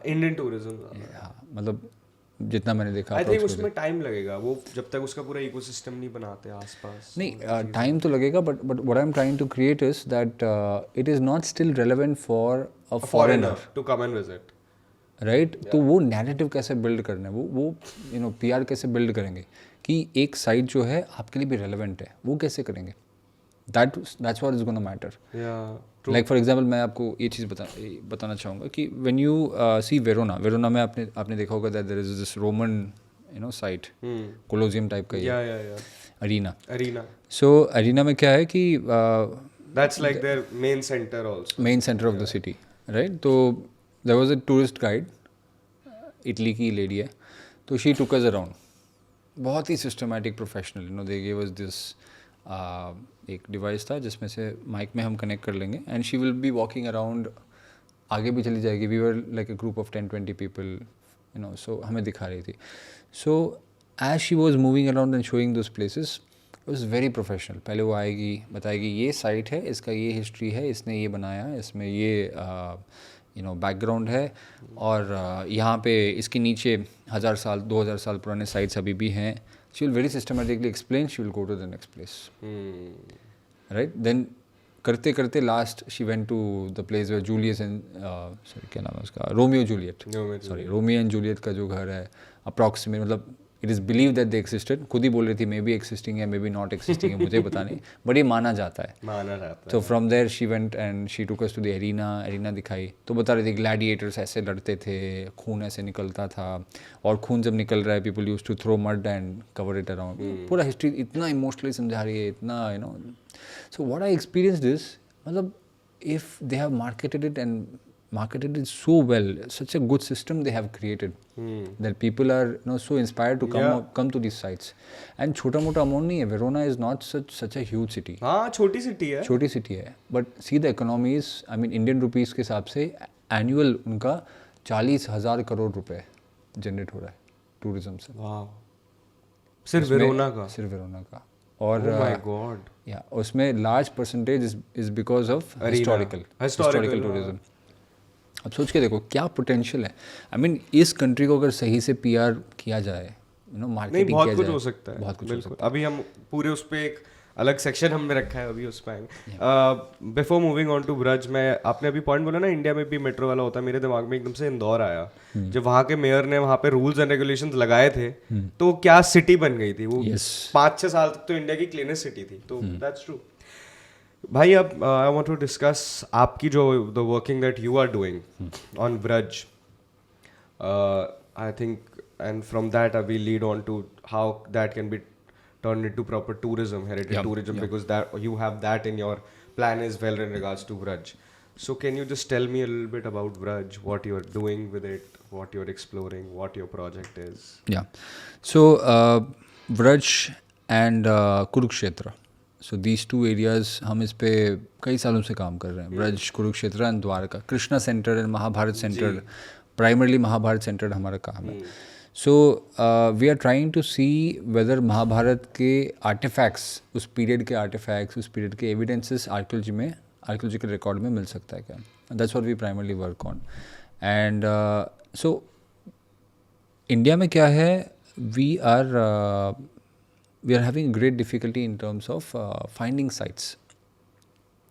Indian tourism, हाँ, मतलब जितना मैंने देखा, आई थिंक उसमें टाइम लगेगा, वो जब तक उसका पूरा इकोसिस्टम नहीं बनाते आसपास। नहीं, टाइम तो लगेगा, but what I'm trying to create is that it is not still relevant for a foreigner to come and visit, right. तो वो नैरेटिव कैसे बिल्ड करना है, वो यू नो PR कैसे बिल्ड करेंगे कि एक साइट जो है आपके लिए भी रेलेवेंट है, वो कैसे करेंगे, that's what is gonna matter. Like for example मैं आपको ये चीज़ बताना चाहूँगा कि व्हेन यू सी वेरोना में आपने देखा होगा that there is this Roman, you know, site, Colosseum type का ये अरीना। सो अरीना में क्या है कि that's like their main centre also, main centre of the city, right. तो there was a tourist guide, Italy की lady है, तो शी टुक अस अराउंड, बहुत ही systematic, professional, you know, they give us this एक device था जिसमें से माइक में हम कनेक्ट कर लेंगे and she will be walking around, आगे भी चली जाएगी। We were like a group of 10-20 people, you know, so हमें दिखा रही थी। So as she was moving around and showing those places, it was very professional. पहले वो आएगी, बताएगी ये साइट है, इसका ये हिस्ट्री है, इसने ये बनाया, इसमें ये यू नो बैकग्राउंड है, और यहाँ पे इसके नीचे 1000 साल 2000 साल पुराने साइट्स अभी भी हैं। She will very systematically explain, she will go to the next place, right. Then करते करते last she went to the place where Julius and sorry क्या नाम है उसका, रोमियो एंड जूलियट का जो घर है, अप्रॉक्सीमेट, मतलब it is believe that they existed. खुद ही बोल रही थी मे बी एक्सिस्टिंग है, मे बी नॉट एक्सिस्टिंग है, मुझे पता नहीं, बट ये माना जाता है। तो from there she went and she took us to the arena दिखाई, तो बता रही थी ग्लैडिएटर्स ऐसे लड़ते थे, खून ऐसे निकलता था, और खून जब निकल रहा है people use to throw mud and cover it around. पूरा हिस्ट्री इतना इमोशनली समझा रही है, इतना, you know. So what I experienced is, मतलब if they have marketed it so well, such a good system they have created, that people are, you know, so inspired to come to these sites. And छोटा मोटा amount नहीं है, Verona is not such a huge city. हाँ, छोटी city है, but see the economies, I mean Indian rupees के हिसाब से annual उनका 40,000 करोड़ रुपए जनरेट हो रहा है टूरिज्म से। सिर्फ वेरोना का। और oh my God, yeah, उसमें large percentage is because of historical tourism. अब सोच के देखो क्या पोटेंशियल है। आई मीन इस कंट्री को अगर सही से PR किया जाए, यू नो, मार्केटिंग किया जाए, बहुत कुछ हो सकता है। बहुत कुछ हो सकता है। अभी हम पूरे उस पर एक अलग सेक्शन हमने रखा है, अभी उस पर आएंगे। Before moving on to Braj, मैं आपने अभी पॉइंट बोला ना इंडिया में भी मेट्रो वाला होता है, मेरे दिमाग में एकदम से इंदौर आया। जब वहाँ के मेयर ने वहाँ पे रूल्स एंड रेगुलेशंस लगाए थे तो क्या सिटी बन गई थी वो। 5-6 साल तक तो इंडिया की क्लीनेस्ट सिटी थी, तो दैट्स ट्रू। भाई अब आई वांट टू डिस्कस आपकी जो the working that you are doing on Braj, I think, and from that we lead on to how that can be turned into proper tourism, heritage tourism, because that you have that in your plan as well in regards to Braj. So can you just tell me a little bit about Braj, what you're doing with it, what you're exploring, what your project is? So Braj and Kurukshetra, so these two areas हम इस पे कई सालों से काम कर रहे हैं। Braj, Kurukshetra and Dwarka, Krishna centre and Mahabharata centre, primarily Mahabharata centre हमारा काम है। So we are trying to see whether Mahabharata के आर्टिफैक्ट्स, उस पीरियड के आर्टिफैक्ट्स, उस पीरियड के एविडेंसेस आर्कियोलॉजी में, आर्कियोलॉजिकल रिकॉर्ड में मिल सकता है क्या। That's what we primarily work on. And so India में क्या है, we are having great difficulty in terms of finding sites.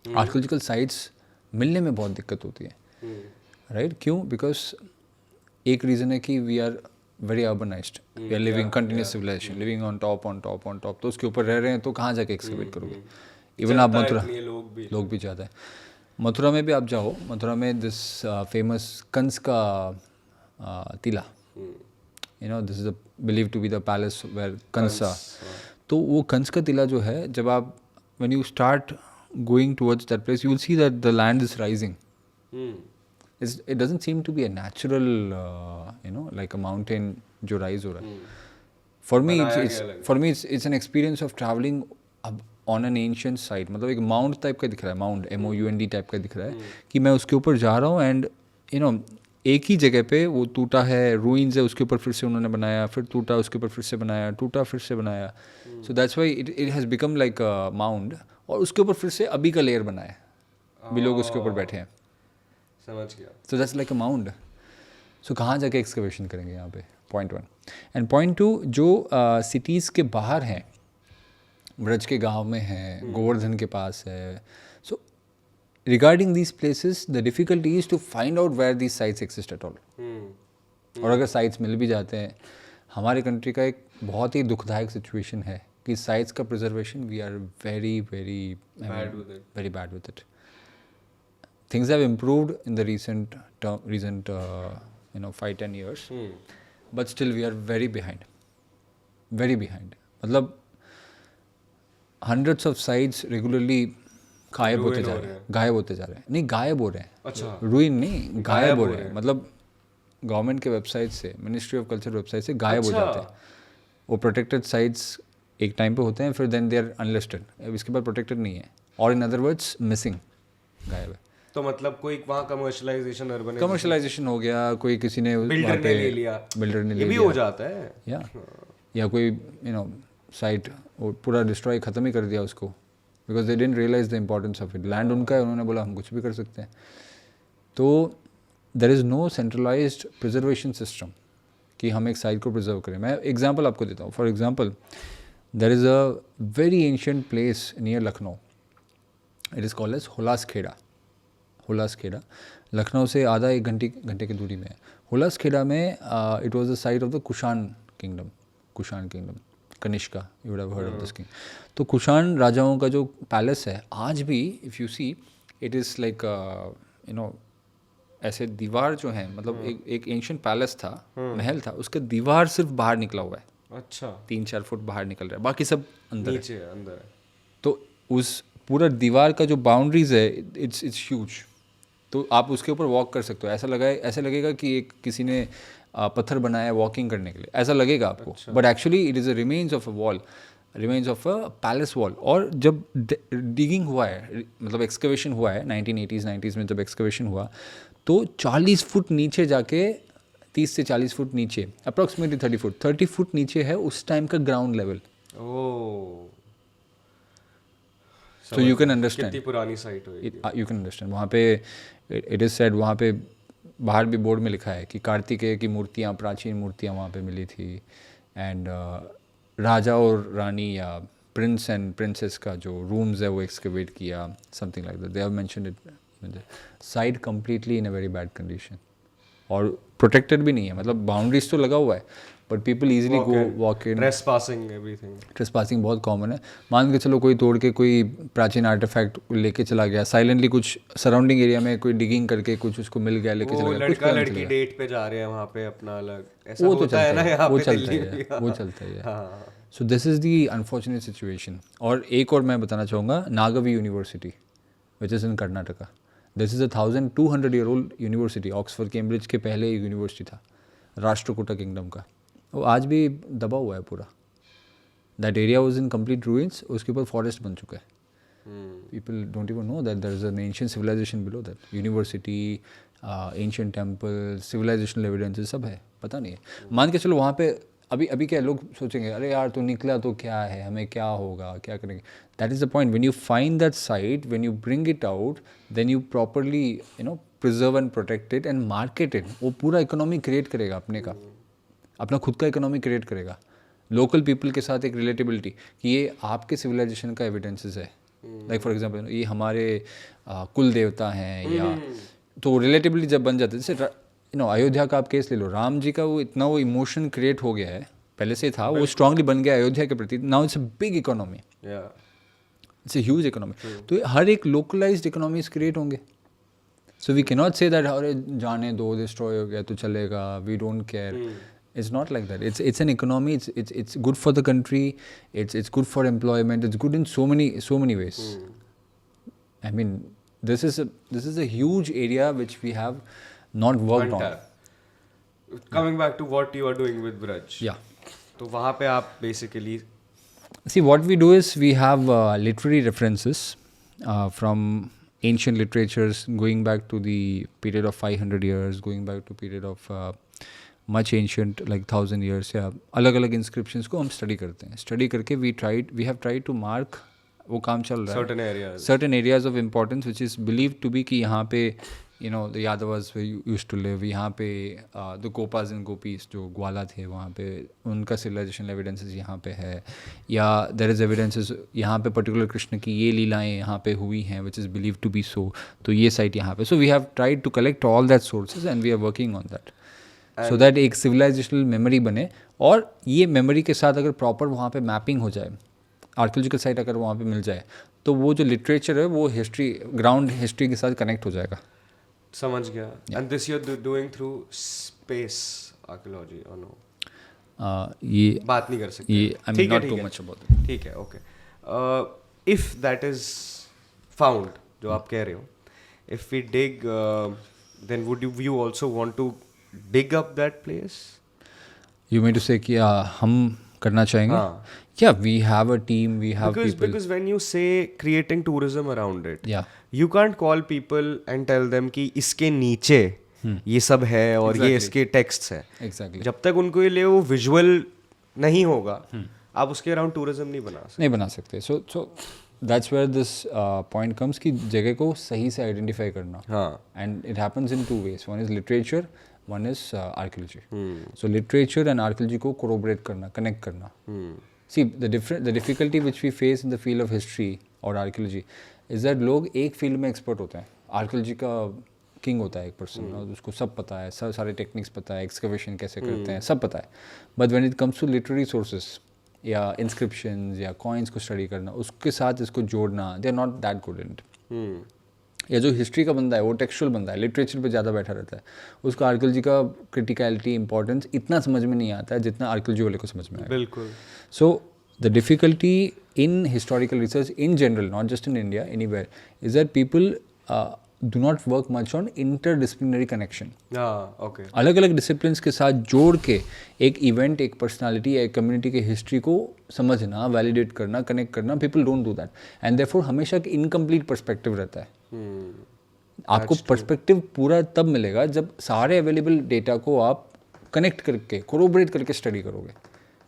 Archaeological sites मिलने में बहुत दिक्कत होती है, राइट? क्यों? बिकॉज एक रीज़न है कि we are very urbanised, we are living continuous civilisation, living on top on top on top, तो उसके ऊपर रह रहे हैं तो कहाँ जाके एक्सकवेट करोगे। इवन आप मथुरा, लोग भी ज़्यादा है। मथुरा में भी आप जाओ, मथुरा में दिस फेमस कंस का टिला, you know, this is believe to be the palace where Kansa. तो वो कंस का टिला जो है, जब आप when you start going towards that place, you will see that the land is rising. It doesn't seem to be a natural, like a mountain जो rise हो रहा है। For me, it's an experience of traveling on an ancient site। मतलब एक mount type का दिख रहा है, माउंट MOUND टाइप का दिख रहा है कि मैं उसके ऊपर जा रहा हूँ एंड एक ही जगह पे वो टूटा है, रूइंस है, उसके ऊपर फिर से उन्होंने बनाया, फिर टूटा, उसके ऊपर फिर से बनाया, टूटा, फिर से बनाया। So that's why it has become like a mound, और उसके ऊपर फिर से अभी का लेयर बनाया है, अभी लोग उसके ऊपर बैठे हैं। समझ गया। So that's like a mound. सो कहाँ जाके एक्सकवेशन करेंगे यहाँ पे, पॉइंट 1। एंड पॉइंट 2, जो सिटीज़ के बाहर हैं, ब्रज के गांव में है, गोवर्धन के पास है, so regarding these places the difficulty is to find out where these sites exist at all. और अगर साइट्स मिल भी जाते हैं, हमारे कंट्री का एक बहुत ही दुखदायक सिचुएशन है कि साइट्स का preservation we are very bad with it. Things have improved in the recent 5-10 years, but still we are very behind. मतलब hundreds of sites regularly गायब होते जा रहे हैं। नहीं, गायब हो रहे हैं। अच्छा, रुइन नहीं, गायब हो रहे हैं। मतलब गवर्नमेंट के वेबसाइट से, मिनिस्ट्री ऑफ कल्चर वेबसाइट से गायब हो जाते हैं। वो प्रोटेक्टेड साइट्स एक टाइम पे होते हैं, फिर देन दे आर अनलिस्टेड, इसके बाद प्रोटेक्टेड नहीं है, और इन अदर वर्ड्स मिसिंग, गायब है। तो मतलब कोई वहाँ कमर्शलाइजेशन हो गया, कोई किसी ने बिल्डर ने ले लिया, ये भी हो जाता है, या कोई साइट वो पूरा डिस्ट्रॉय ख़त्म ही कर दिया उसको, because they didn't realise the importance of it. Land उनका है, उन्होंने बोला हम कुछ भी कर सकते हैं। तो there is no centralised preservation system कि हम एक साइट को प्रिजर्व करें। मैं एग्जांपल आपको देता हूँ। For example, there is a very ancient place near Lucknow, it is called as Hulaskhera. Lucknow से आधा एक घंटे की दूरी में है। हुलासखेड़ा में it was the site of the Kushan kingdom, Kanishka, you would have heard of this king. तो कुषाण राजाओं का जो पैलेस है, आज भी if you see, it is like ऐसे दीवार जो है, मतलब एक एंशिएंट पैलेस था, महल था, उसका दीवार सिर्फ बाहर निकला हुआ है। अच्छा, 3-4 फुट बाहर निकल रहा है, बाकी सब अंदर है। तो उस पूरा दीवार का जो बाउंड्रीज है, इट्स ह्यूज। तो आप उसके ऊपर वॉक कर सकते हो। ऐसा लगेगा कि एक किसी ने पत्थर बनाया है वॉकिंग करने के लिए, ऐसा लगेगा आपको। अच्छा। But actually it is a remains of a wall, remains of a palace wall. और जब डिगिंग हुआ है, मतलब एक्सकवेशन हुआ है 1980s में, जब एक्सकवेशन हुआ तो 40 फुट नीचे जाके, 30 से 40 फुट नीचे, अप्रॉक्सीमेटली 30 फुट नीचे है उस टाइम का ground level. So you can understand कितनी पुरानी साइट होगी। You can understand। वहाँ पे it is said, वहाँ पे बाहर भी बोर्ड में लिखा है कि कार्तिकेय की मूर्तियाँ, प्राचीन मूर्तियाँ वहाँ पे मिली थी। एंड राजा और रानी या प्रिंस एंड प्रिंसेस का जो रूम्स है वो एक्सकेवेट किया, something like that. They have mentioned it. Site completely in a very bad condition और प्रोटेक्टेड भी नहीं है. मतलब बाउंड्रीज तो लगा हुआ है but people easily go walk in. Trespassing everything. Trespassing बहुत कॉमन है. मान के चलो कोई तोड़ के कोई प्राचीन आर्टिफैक्ट लेके चला गया, साइलेंटली कुछ सराउंडिंग एरिया में कोई डिगिंग करके कुछ उसको मिल गया लेके चला गया. लड़का लड़की डेट पे जा रहे हैं वहाँ पे अपना अलग, ऐसा होता है ना यहाँ पे दिल्ली में. वो चलता है. So this is the unfortunate situation. और एक और मैं बताना चाहूँगा, Nagavi university which is in Karnataka. This is 1200-year-old university. Oxford Cambridge के पहले एक यूनिवर्सिटी था, राष्ट्रकूटा किंगडम का. वो आज भी दबा हुआ है पूरा. That area was in complete ruins. उसके ऊपर फॉरेस्ट बन चुका है. People don't even know that there is an ancient civilisation below that. University, ancient temple, civilisational evidences सब है, पता नहीं है. मान के चलो वहाँ पे अभी क्या लोग सोचेंगे, अरे यार तो निकला तो क्या है, हमें क्या होगा, क्या करेंगे. That is the point. When you find that site, when you bring it out, then you properly preserve and protect it and market it. वो पूरा इकोनॉमी क्रिएट करेगा अपने का, अपना खुद का इकोनॉमी क्रिएट करेगा. लोकल पीपल के साथ एक रिलेटेबिलिटी कि ये आपके सिविलाइजेशन का एविडेंसेस है. लाइक फॉर एग्जांपल ये हमारे कुल देवता हैं, या तो रिलेटेबिलिटी जब बन जाती है. जैसे अयोध्या का आप केस ले लो. राम जी का वो इतना वो इमोशन क्रिएट हो गया है, पहले से था, वो स्ट्रांगली बन गया अयोध्या के प्रति. Now it's a big economy, it's a huge economy. तो हर एक लोकलाइज्ड इकोनॉमीज क्रिएट होंगे. So we can not say that अरे जाने दो, डिस्ट्रॉय हो गया तो चलेगा, we don't care. It's not like that. It's an economy. It's good for the country. It's good for employment. It's good in so many ways. I mean, this is a huge area which we have not worked on. Coming back to what you are doing with Braj. Yeah. तो वहाँ पे आप basically see what we do is we have literary references from ancient literatures going back to the period of 500 years, going back to period of much ancient like 1000 years. या अलग अलग inscriptions को हम study करते हैं. Study करके we have tried to mark, वो काम चल रहा है, certain areas of importance which is believe to be कि यहाँ पे the Yadavas used to live, यहाँ पे द गोपाज एंड गोपीज जो ग्वाला थे वहाँ पे उनका सिविलाइजेशन एविडेंसेस यहाँ पे है, या देयर इज़ एविडेंसेस यहाँ पे पर्टिकुलर कृष्ण की ये लीलाएँ यहाँ पे हुई हैं which is believe to be so. तो ये साइट यहाँ पे. So we have tried to collect all that sources and we are working on that so that एक सिविलाइजेशनल मेमोरी बने. और ये मेमोरी के साथ अगर प्रॉपर वहाँ पे मैपिंग हो जाए, आर्कियोलॉजिकल साइट अगर वहाँ पे मिल जाए, तो वो जो लिटरेचर है वो हिस्ट्री, ग्राउंड हिस्ट्री के साथ कनेक्ट हो जाएगा. समझ गया. And this you are doing through space archaeology और नो? ये बात नहीं कर सकते. ये I mean not too much about it. ठीक है, okay. If that is found, जो आप कह रहे हो, if we dig, then would you also want to dig up that place? You mean to say कि हम करना चाहेंगे? Yeah, we have a team, we have people. Because when you say creating tourism around it, yeah, you can't call people and tell them कि इसके नीचे ये सब है और ये इसके texts है. Exactly. जब तक उनको ये ले वो visual नहीं होगा, आप उसके अराउंड टूरिज्म नहीं बना सकते. So that's where this point comes कि जगह को सही से आइडेंटिफाई करना. And it happens in two ways. One is literature, one is archaeology. So literature and archaeology को corroborate करना, connect करना. See the difficulty which we face in the field of history or archaeology is that लोग एक field में expert होते हैं. Archaeology का king होता है एक पर्सन, और उसको सब पता है, सारे टेक्निक्स पता है, एक्सकवेशन कैसे करते हैं सब पता है. But when it comes to literary sources या इंस्क्रिप्शंस या कॉइन्स को स्टडी करना, उसके साथ इसको जोड़ना, they are not that good in it. या जो हिस्ट्री का बंदा है वो टेक्सचुअल बंदा है, लिटरेचर पे ज़्यादा बैठा रहता है, उसको आर्कियोलॉजी का क्रिटिकलिटी, इंपॉर्टेंस इतना समझ में नहीं आता है जितना आर्कियोलॉजी वाले को समझ में आया. बिल्कुल. So the difficulty in historical research in general, not just in India, anywhere, is that people do not work much on interdisciplinary connection. Okay. अलग अलग डिसिप्लिन्स के साथ जोड़ के एक इवेंट, एक पर्सनालिटी या एक कम्युनिटी के हिस्ट्री को समझना, वैलिडेट करना, कनेक्ट करना, people don't do that. And therefore हमेशा एक इनकम्प्लीट पर्सपेक्टिव रहता है. आपको पर्सपेक्टिव पूरा तब मिलेगा जब सारे अवेलेबल डेटा को आप कनेक्ट करके, कोरोबरेट करके स्टडी करोगे.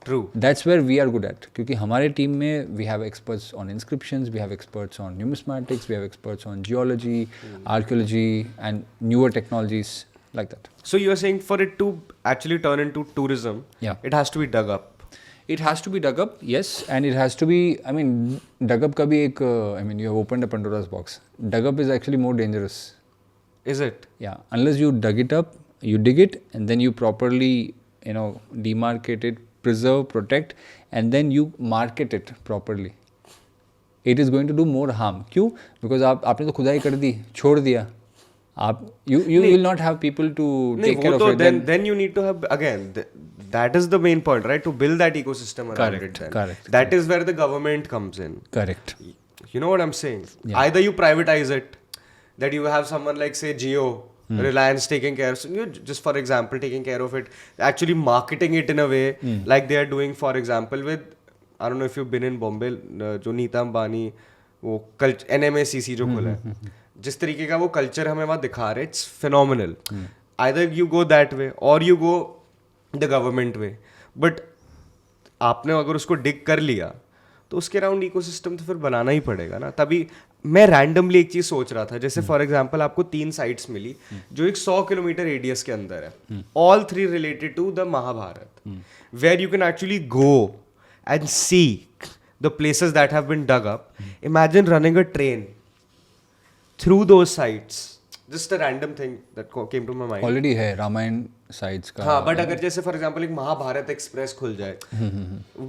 True. That's where we are good at. क्योंकि हमारे टीम में we have experts on inscriptions, we have experts on numismatics, we have experts on geology, archaeology, and newer technologies like that. So you are saying for it to actually turn into tourism, yeah, it has to be dug up. It has to be dug up, yes, and it has to be, I mean, dug up का भी एक, I mean, you have opened a Pandora's box. Dug up is actually more dangerous. Is it? Yeah, unless you dug it up, you dig it, and then you properly, demarcate it, preserve, protect, and then you market it properly. It is going to do more harm. क्यों? Because आपने तो खुदाई कर दी, छोड़ दिया. You will not have people to take care of it. Then you need to have, again, that is the main point, right? To build that ecosystem around it then. Correct. That is where the government comes in. Correct. You know what I'm saying? Yeah. Either you privatize it, that you have someone like, say, Jio, Reliance taking care, so just for example, taking care of it, actually marketing it in a way like they are doing, for example, with, I don't know if you've been in Bombay, जो नीता अंबानी वो NMACC जो खुला है, जिस तरीके का वो culture हमें वहाँ दिखा रहे, it's phenomenal. Either you go that way or you go the government way. But आपने अगर उसको डिग कर लिया तो उसके अराउंड इकोसिस्टम तो फिर बनाना ही पड़ेगा ना. तभी मैं रैंडमली एक चीज सोच रहा था, जैसे फॉर एग्जांपल आपको 3 साइट्स मिली जो एक 100 किलोमीटर रेडियस के अंदर है, all 3 related to the Mahabharata, where you can actually go and see the places that have been dug up. Imagine running a train through those sites. Just a random thing that came to my mind. Already है Ramayan sites का. हाँ, but अगर जैसे for example एक Mahabharat express खुल जाए,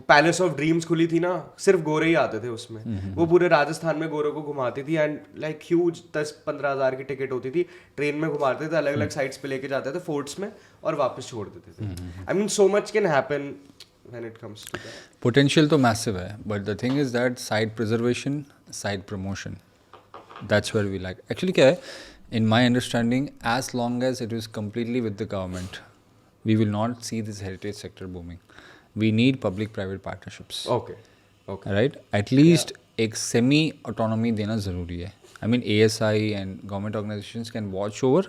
palace of dreams खुली थी ना, सिर्फ गोरे ही आते थे उसमें, वो पूरे राजस्थान में गोरों को घुमाती थी एंड लाइक ह्यूज 10-15 हज़ार की टिकट होती थी, ट्रेन में घुमाते थे, अलग अलग साइट्स पे लेके जाते थे फोर्ट्स में और वापस छोड़ देते थे. I mean so much can happen when it comes to that. Potential तो मैसिव है, but the thing is that site preservation, site promotion, that's where we like. Actually क्या है, in my understanding, as long as it is completely with the government, we will not see this heritage sector booming. We need public-private partnerships. Okay. Right? At least एक semi-autonomy देना ज़रूरी है. I mean, ASI and government organizations can watch over,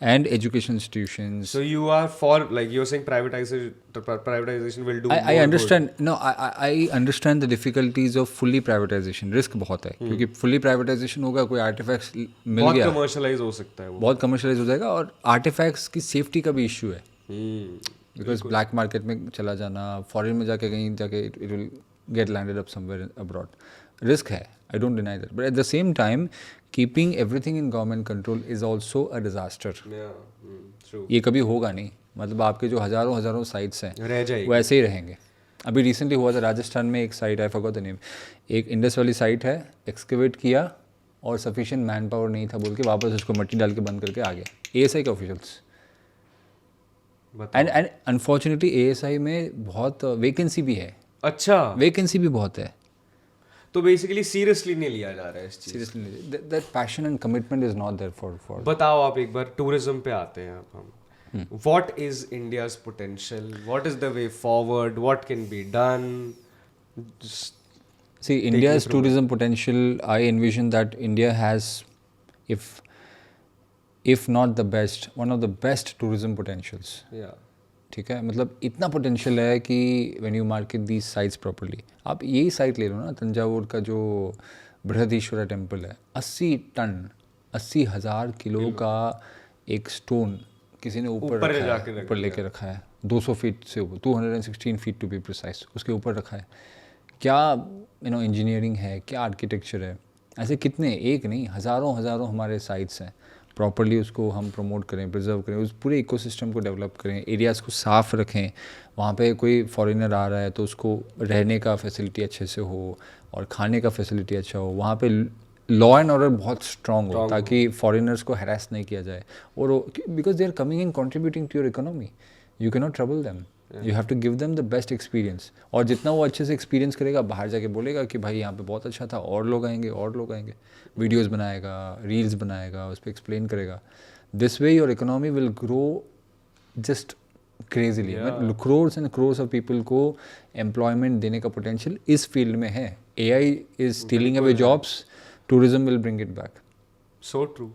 and education institutions. So you are for, like you're saying, privatization will do. I understand. Good. No, I understand the difficulties of fully privatization. Risk बहुत है, क्योंकि fully privatization होगा, कोई artifacts मिल गया, बहुत commercialize हो सकता है वो. बहुत commercialize हो जाएगा, और artifacts की safety का भी issue है. Because black market में चला जाना, foreign में जाके कहीं जाके it will get landed up somewhere abroad. Risk है, I don't deny that. But at the same time, keeping everything in government control is also a disaster. Yeah, true. ये कभी होगा नहीं, मतलब आपके जो हज़ारों साइट्स हैं रह जाएगी, वो ऐसे ही रहेंगे. अभी रिसेंटली हुआ था राजस्थान में एक site, I forgot the name, एक इंडस वाली साइट है, एक्सकेवेट किया और सफिशिएंट मैन पावर नहीं था बोल के वापस उसको मिट्टी डाल के बंद करके आ गया. ASI के ऑफिशियल्स. एंड अनफॉर्चुनेटली ASI में बहुत वैकेंसी भी है. अच्छा, वैकेंसी भी बहुत है, तो बेसिकली सीरियसली नहीं लिया जा रहा है इस चीज. Seriously that passion and commitment is not there for. बताओ आप एक बार टूरिज्म पे आते हैं अब हम. What is India's potential? What is the way forward? What can be done? See, India's tourism potential, I envision that India has, if not the best, one of the best tourism potentials. Yeah. ठीक है, मतलब इतना potential है कि when you market these sites properly. आप यही site ले लो ना, तंजावुर का जो बृहदीश्वरा टेम्पल है, 80 टन 80,000 किलो का एक स्टोन किसी ने ऊपर लेके रखा है, 200 फीट से ऊपर, 216 फीट टू बी प्रिसाइज, उसके ऊपर रखा है. क्या इंजीनियरिंग है, क्या आर्किटेक्चर है. ऐसे कितने, एक नहीं, हज़ारों हमारे साइट्स हैं. प्रॉपर्ली उसको हम प्रमोट करें, प्रिजर्व करें, उस पूरे इकोसिस्टम को डेवलप करें, एरियाज़ को साफ़ रखें. वहाँ पे कोई फॉरेनर आ रहा है तो उसको रहने का फैसिलिटी अच्छे से हो और खाने का फैसिलिटी अच्छा हो. वहाँ पे लॉ एंड ऑर्डर बहुत स्ट्रॉन्ग हो ताकि फॉरेनर्स को हैरेस नहीं किया जाए. और because they are coming in contributing to your economy, you can not trouble them, you have to give them the best experience. और जितना वो अच्छे से एक्सपीरियंस करेगा, बाहर जाके बोलेगा कि भाई यहाँ पे बहुत अच्छा था, और लोग आएंगे, वीडियोज़ बनाएगा, रील्स बनाएगा, उस पर एक्सप्लेन करेगा. This way your economy will grow just crazily. Crores and crores of people को एम्प्लॉयमेंट देने का पोटेंशियल इस फील्ड में है. AI is stealing away jobs, tourism will bring it back. So true.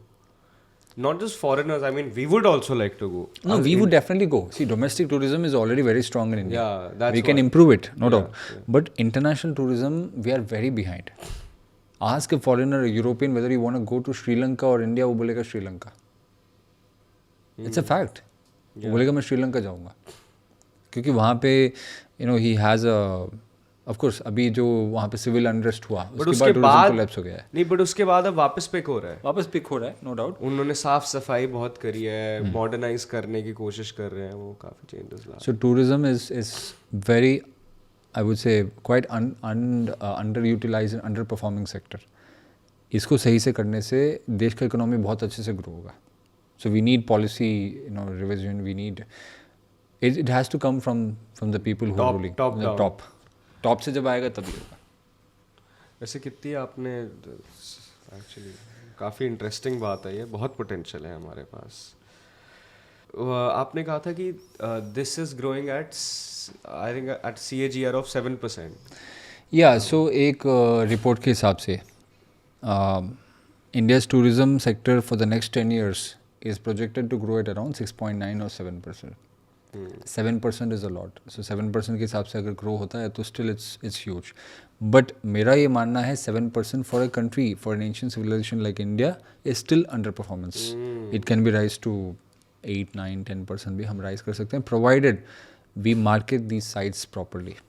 Not just foreigners, I mean, we would also like to go. No, we would definitely go. See, domestic tourism is already very strong in India. Yeah, that's we can improve it, no doubt. Yeah. But international tourism, we are very behind. Ask a foreigner, a European, whether you want to go to Sri Lanka or India, वो बोलेगा Sri Lanka. It's a fact. वो बोलेगा मैं श्रीलंका जाऊँगा. क्योंकि वहाँ पे he has of course अभी जो वहाँ पे सिविल अनरेस्ट हुआ उसके बाद टूरिज्म कोलैप्स हो गया है। नहीं, बट उसके बाद अब वापस पिक हो रहा है, वापस पिक हो रहा है, नो डाउट। उन्होंने साफ सफाई बहुत करी है, मॉडर्नाइज करने की कोशिश कर रहे हैं, वो काफ़ी चेंजेस ला। So tourism is very, I would say quite underutilise and underperforming sector. इसको सही से करने से देश का इकोनॉमी बहुत अच्छे से ग्रो होगा। So we need policy revision, we need it has to come from the people who are ruling, top से जब आएगा तभी होगा। वैसे कितनी आपने एक्चुअली काफ़ी इंटरेस्टिंग बात है ये, बहुत पोटेंशियल है हमारे पास। आपने कहा था कि this is growing at I think at CAGR of 7%। या सो एक रिपोर्ट के हिसाब से India's tourism sector for the next 10 years is projected to grow at around 6.9 or 7%. 7% is a lot. So 7% के हिसाब से अगर ग्रो होता है तो still it's huge. But मेरा ये मानना है 7% for a country, for an ancient civilization like India is still underperformance. It can be rise to 8, 9, 10% भी हम rise कर सकते हैं provided we market these sites properly.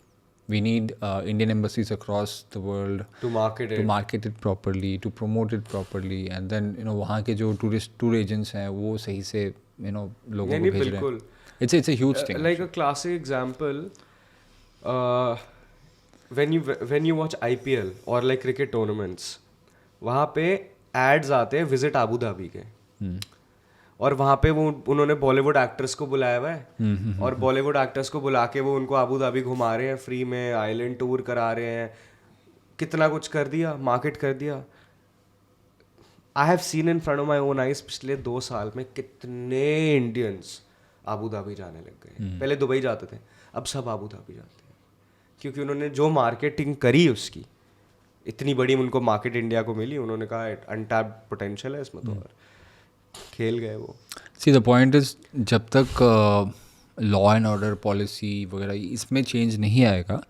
We need Indian embassies across the world to market it properly, to promote it properly, and then वहाँ के जो tour agents हैं वो सही से लोगों को भेज रहे हैं। It's a huge thing. Like a classic example, when you watch IPL or like cricket tournaments, वहाँ पे ads आते हैं visit अबू धाबी के, और वहाँ पे वो उन्होंने बॉलीवुड एक्टर्स को बुलाया हुआ है, और बॉलीवुड एक्टर्स को बुला के वो उनको अबू धाबी घुमा रहे हैं फ्री में, आइलैंड टूर करा रहे हैं, कितना कुछ कर दिया, मार्केट कर दिया। I have seen in front of my own eyes पिछले 2 साल में कितने इंडियंस अबू धाबी जाने लग गए। पहले दुबई जाते थे, अब सब अबू धाबी जाते हैं, क्योंकि उन्होंने जो मार्केटिंग करी उसकी इतनी बड़ी उनको मार्केट इंडिया को मिली, उन्होंने कहा अनटैप्ड पोटेंशियल है इसमें, तो और खेल गए वो। सी द पॉइंट इज जब तक लॉ एंड ऑर्डर पॉलिसी वगैरह इसमें चेंज नहीं आएगा,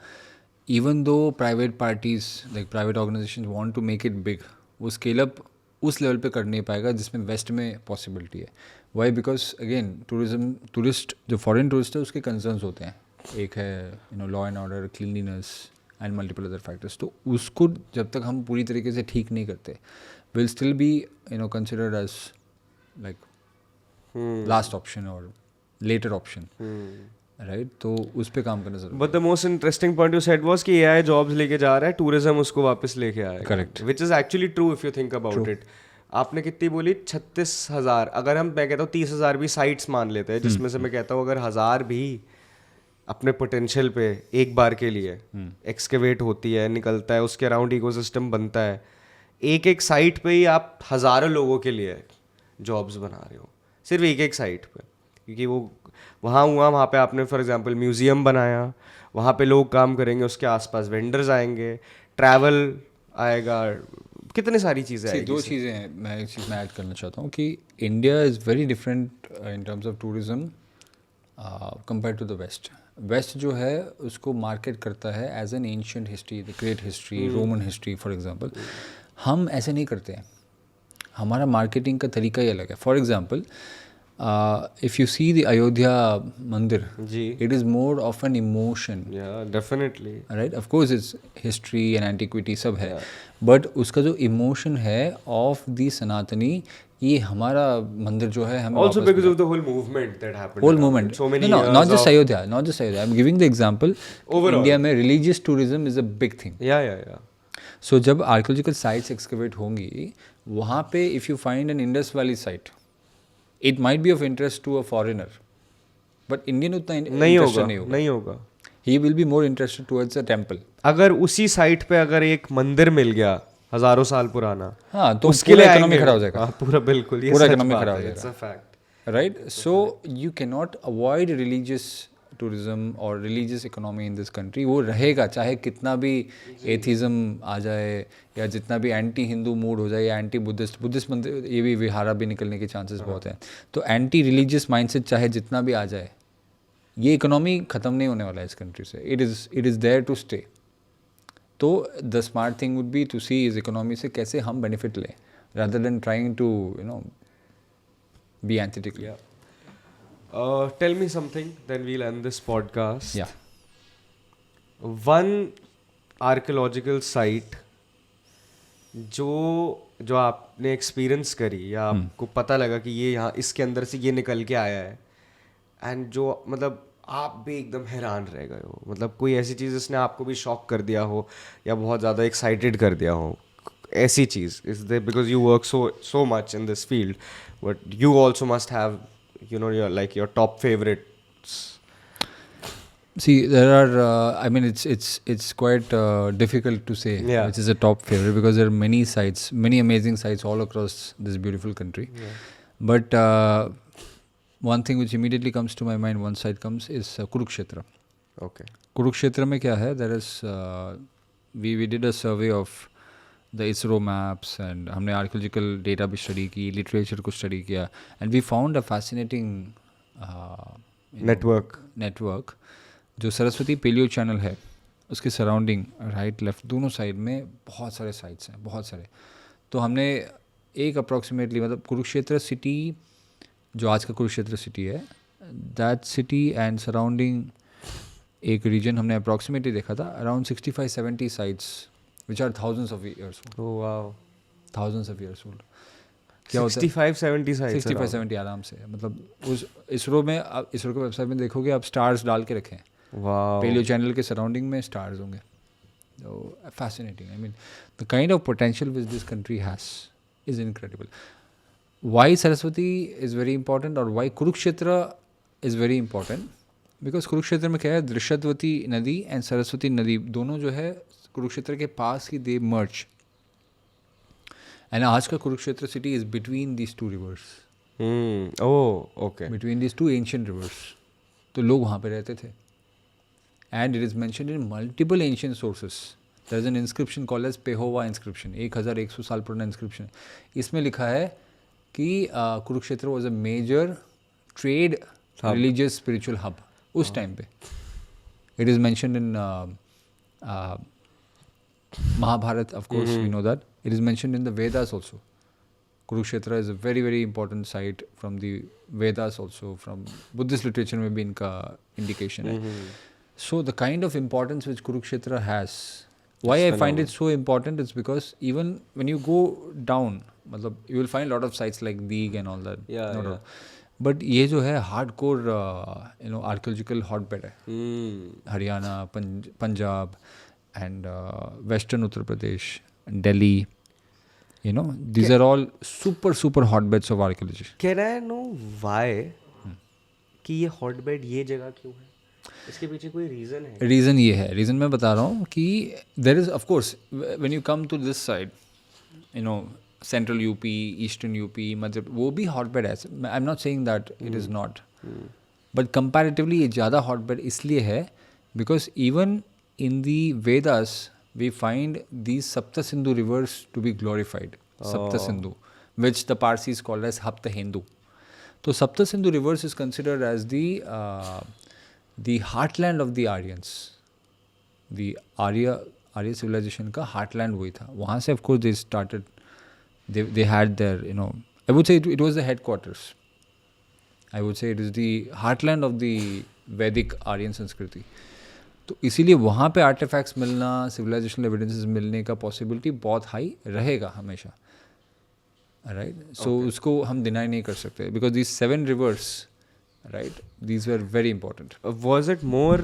even though private parties like private organisation want to make it big, वो स्केल अप उस लेवल पे कर नहीं पाएगा जिसमें वेस्ट में पॉसिबिलिटी है। वाई? बिकॉज अगेन टूरिस्ट जो फॉरेन टूरिस्ट है उसके कंसर्न्स होते हैं, एक है law and order, cleanliness and multiple other factors. तो उसको जब तक हम पूरी तरीके से ठीक नहीं करते, will still be considered as like last option और लेटर ऑप्शन, राइट? तो उस पे काम करना जरूरी। But the most interesting point you said was कि AI जॉब्स लेके जा रहा है, टूरिज्म उसको वापस लेके आएगा। Correct, which is actually true if you think about it. आपने कितनी बोली? 36,000। अगर मैं कहता हूँ 30,000 भी साइट्स मान लेते हैं, जिसमें से मैं कहता हूँ अगर 1,000 भी अपने पोटेंशियल पे एक बार के लिए एक्सकेवेट होती है, निकलता है, उसके अराउंड इकोसिस्टम बनता है, एक साइट पे ही आप हज़ारों लोगों के लिए जॉब्स बना रहे हो, सिर्फ एक साइट पे। क्योंकि वो वहाँ हुआ, वहाँ पे आपने फॉर एग्जांपल म्यूज़ियम बनाया, वहाँ पे लोग काम करेंगे, उसके आसपास वेंडर्स आएंगे, ट्रैवल आएगा, कितनी सारी चीज़ें आएगी। 2 चीज़ें हैं मैं इस चीज़ में ऐड करना चाहता हूँ कि India is very different in terms of tourism compare to the west. West जो है उसको मार्केट करता है as an ancient history, the great history, Roman history for example. हम ऐसे नहीं करते हैं, हमारा मार्केटिंग का तरीका ही अलग है। For example if you see the Ayodhya Mandir, it is more of an emotion. Yeah, definitely. Right? Of course, it's history and antiquity सब है, but उसका जो emotion है of the Sanatani, ये हमारा मंदिर जो है हमें also because of the whole movement that happened. Whole movement. So many no, not just Ayodhya, not just Ayodhya. I'm giving the example. Overall. India में religious tourism is a big thing. Yeah. So जब archaeological sites excavate होंगी, वहाँ पे if you find an Indus Valley site, it might be of interest to a foreigner, but Indian उतना interested नहीं होगा। He will be more interested towards a temple. अगर उसी site पे अगर एक मंदिर मिल गया हजारों साल पुराना, हाँ, तो उसके लिए इकोनॉमी खराब हो जाएगा। पूरा बिल्कुल, ये पूरा सच इकोनॉमी बात खराब हो है, it's a जाएगा, fact. right? So you cannot avoid religious tourism और religious economy in this country. वो रहेगा चाहे कितना भी एथिज्म आ जाए या जितना भी एंटी हिंदू मूड हो जाए या एंटी बुद्धिस्ट मंदिर, ये भी विहारा भी निकलने के चांसेस बहुत हैं। तो एंटी रिलीजियस माइंडसेट चाहे जितना भी आ जाए, ये इकोनॉमी ख़त्म नहीं होने वाला है इस कंट्री से। It is there to stay. तो the smart thing would be to see इस इकोनॉमी से कैसे हम बेनिफिट लें, rather than trying to be antithetical. Tell me something, then we'll end this podcast. Yeah. One archaeological site जो आपने experience करी या आपको पता लगा कि ये यहाँ इसके अंदर से ये निकल के आया है, एंड जो मतलब आप भी एकदम हैरान रह गए हो, मतलब कोई ऐसी चीज़ जिसने आपको भी शॉक कर दिया हो या बहुत ज़्यादा एक्साइटेड कर दिया हो, ऐसी चीज़ is there? Because you work so much in this field, but you also must have, your top favorites. See, there are. I mean, it's quite difficult to say Yeah. which is a top favorite, because there are many sites, many amazing sites all across this beautiful country. Yeah. But one thing which immediately comes to my mind, one site comes, is Kurukshetra. Okay. Kurukshetra में क्या है? There is we did a survey of the ISRO maps, and हमने archaeological data भी study की, literature को study किया, and we found a fascinating network जो Saraswati paleo channel है उसके सराउंडिंग राइट लेफ्ट दोनों साइड में बहुत सारे साइट्स हैं, बहुत सारे. तो हमने एक अप्रॉक्सीमेटली, मतलब कुरुक्षेत्र सिटी, जो आज का कुरुक्षेत्र सिटी है, दैट सिटी एंड सराउंडिंग एक रीजन हमने अप्रॉक्सीमेटली देखा था, around 65-70 sites which are thousands of years old. Oh wow. Thousands of years old. क्या होता है? 65-70 साइट्स. 65-70 आराम से. मतलब उस इसरो में, आप इसरो के वेबसाइट में देखोगे, आप स्टार्स डाल के रखे हैं. Wow. पेलियो चैनल के सराउंडिंग में स्टार्स होंगे. तो fascinating. I mean the kind of potential which this country has is incredible. Why Saraswati is very important और why Kurukshetra is very important, because Kurukshetra में क्या है, दृश्यवती नदी एंड सरस्वती नदी दोनों जो है कुरुक्षेत्र के पास ही दे मर्ज, एंड आज का Kurukshetra city is between these two reverse. Oh, okay. Between these two ancient reverse. तो लोग वहाँ पे रहते थे. And it is mentioned in multiple ancient sources. There is an inscription called as Pehova inscription. 1100 साल पुराना inscription. इसमें लिखा है कि Kurukshetra was a major trade, religious, spiritual hub उस टाइम पे. It is mentioned in Mahabharata, of course, we know that. It is mentioned in the Vedas also. Kurukshetra is a very, very important site from the Vedas also. From Buddhist literature में भी इनका indication है. So the kind of importance which Kurukshetra has, why I find it so important is because even when you go down, मतलब you will find a lot of sites like Deeg and all that. Yeah. But ये जो है hardcore archaeological hotbed है. Haryana, Punjab and western Uttar Pradesh, Delhi. These are all super hotbeds of archaeology. Can I know why कि ये hotbed ये जगह क्यों है? इसके पीछे कोई रीज़न है? रीज़न ये है, रीज़न मैं बता रहा हूँ कि there is of course when you come to this side, central UP, eastern UP, मतलब वो भी हॉटबेड है. I am not saying that it is not, but comparatively ये ज़्यादा हॉटबेड इसलिए है because even in the Vedas we find these Sapta Sindhu rivers to be glorified. Sapta Sindhu which the Parsis called as Hapta Hindu. तो Sapta Sindhu rivers is considered as the heartland of the Aryans. The Arya civilization का heartland वही था. वहाँ से of course they started, they had their, I would say it was the headquarters. I would say it is the heartland of the Vedic Aryan संस्कृति. तो इसीलिए वहाँ पे artifacts मिलना, civilization evidences मिलने का possibility बहुत high रहेगा हमेशा. Right? So उसको हम deny नहीं कर सकते because these 7 rivers, right, these were very important. Was it more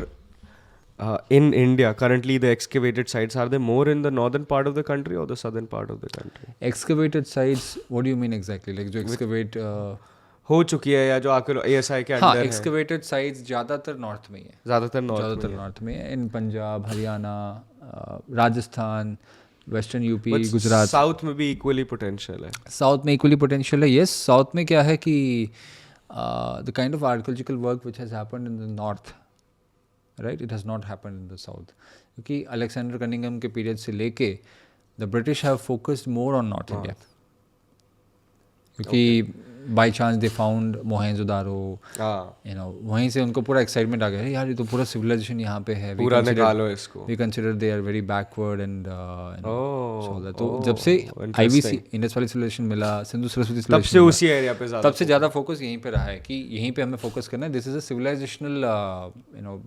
in India currently? The excavated sites, are they more in the northern part of the country or the southern part of the country? Excavated sites, what do you mean exactly? Like जो excavate हो चुकी है या जो ASI के अंदर है? excavated sites ज़्यादातर नॉर्थ में ही है. ज़्यादातर नॉर्थ में है. In Punjab, Haryana, Rajasthan, western UP, Gujarat. South में भी इक्वली पोटेंशियल है. साउथ में इक्वली पोटेंशियल है. यस, साउथ में क्या है कि the kind of archaeological work which has happened in the north, right, it has not happened in the south. क्योंकि Alexander Cunningham के period से लेके the British have focused more on North India. क्योंकि by chance they found Mohenjo-daro, हाँ, you know, वहीं से उनको पूरा एक्साइटमेंट आ गया, "अरे यार ये तो पूरा सिविलाइजेशन यहाँ पे है, पूरा निकालो इसको। We consider they are very backward and oh, तो जब से interesting. IVC Indus valley civilization मिला, सिंधु सरस्वती तब से civilization उसी एरिया पे मिला, ज़्यादा तब से ज़्यादा फोकस यहीं पे रहा है कि यहीं पे हमें फोकस करना है। This is a civilizational you know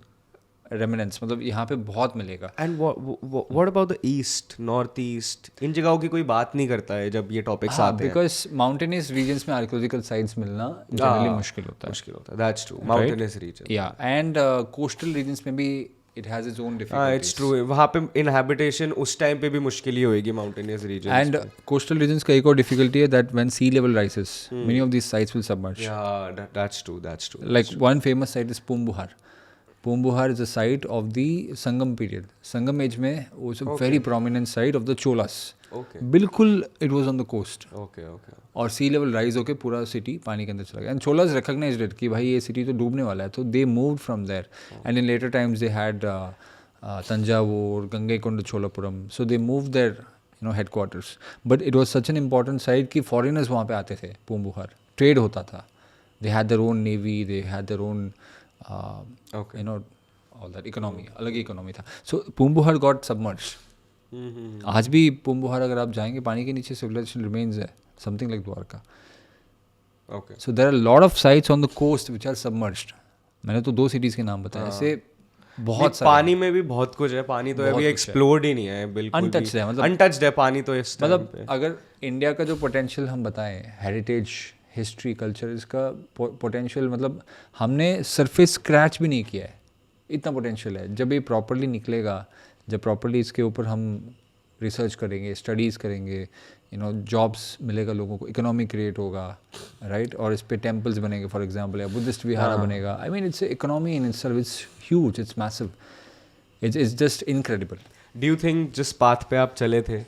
remnants, मतलब यहाँ पे बहुत मिलेगा। And what about the east, north east, इन जगहों की कोई बात नहीं करता है जब ये टॉपिक्स आते हैं। बिकॉज माउंटेनियस रीजन्स में आर्कियोलॉजिकल साइट्स मिलना जनरली मुश्किल होता है। मुश्किल होता है, दैट्स ट्रू, माउंटेनियस रीजन। या एंड कोस्टल रीजन्स में भी इट हैज इट्स ओन हाँ, डिफिकल्टीज। इट्स ट्रू, वहाँ पे इनहैबिटेशन उस टाइम पे भी मुश्किल ही होएगी mountainous region. And coastal regions का एक और डिफिकल्टी है that when sea level rises many of these sites will submerge. Yeah that's true, that's true. Like one famous site is Poombuhar. Poombuhar is a site of the Sangam period. Sangam age में was a very prominent site of the Cholas. Okay बिल्कुल it was on the coast. Okay okay. और सी level rise होके पूरा city पानी के अंदर चला गया। एंड चोलास रिकॉग्नाइज्ड इट कि भाई ये सिटी तो डूबने वाला है, तो they moved from there and in later times they had Thanjavur, Gangaikonda, Cholapuram, so they move there you know headquarters. But it was such an important site कि फॉरेनर्स वहाँ पे आते थे। पूम्बुहार ट्रेड होता था, they had their own navy, they had their own you know all that economy, अलग ही economy था। So Poombuhar got submerged. आज भी पूम्बुहार अगर आप जाएंगे पानी के नीचे सिविलाइजेशन रिमेन्स है, something like Dwarka. Okay, so there are lot of sites on the coast which are submerged. मैंने तो 2 सिटीज़ के नाम बताए, ऐसे बहुत सारे पानी में भी बहुत कुछ है। पानी तो अभी एक्सप्लोर्ड ही नहीं है, बिल्कुल Untouched है, मतलब अनटच्ड है पानी तो इस टाइम मतलब पे। अगर इंडिया का जो पोटेंशियल हम बताएं, हेरिटेज, हिस्ट्री, कल्चर, इसका पोटेंशियल मतलब हमने सरफेस स्क्रैच भी नहीं किया है, इतना पोटेंशियल है। जब ये प्रॉपरली निकलेगा, जब प्रॉपरली इसके ऊपर हम रिसर्च करेंगे, स्टडीज़ करेंगे, यू नो जॉब्स मिलेगा लोगों को, इकोनॉमी क्रिएट होगा, राइट, और इस पे टेम्पल्स बनेंगे फॉर एग्जांपल, या बुद्धिस्ट विहारा बनेगा। आई mean it's economy in itself, it's huge, it's massive, it's just incredible. Do you think जिस पाथ पे आप चले थे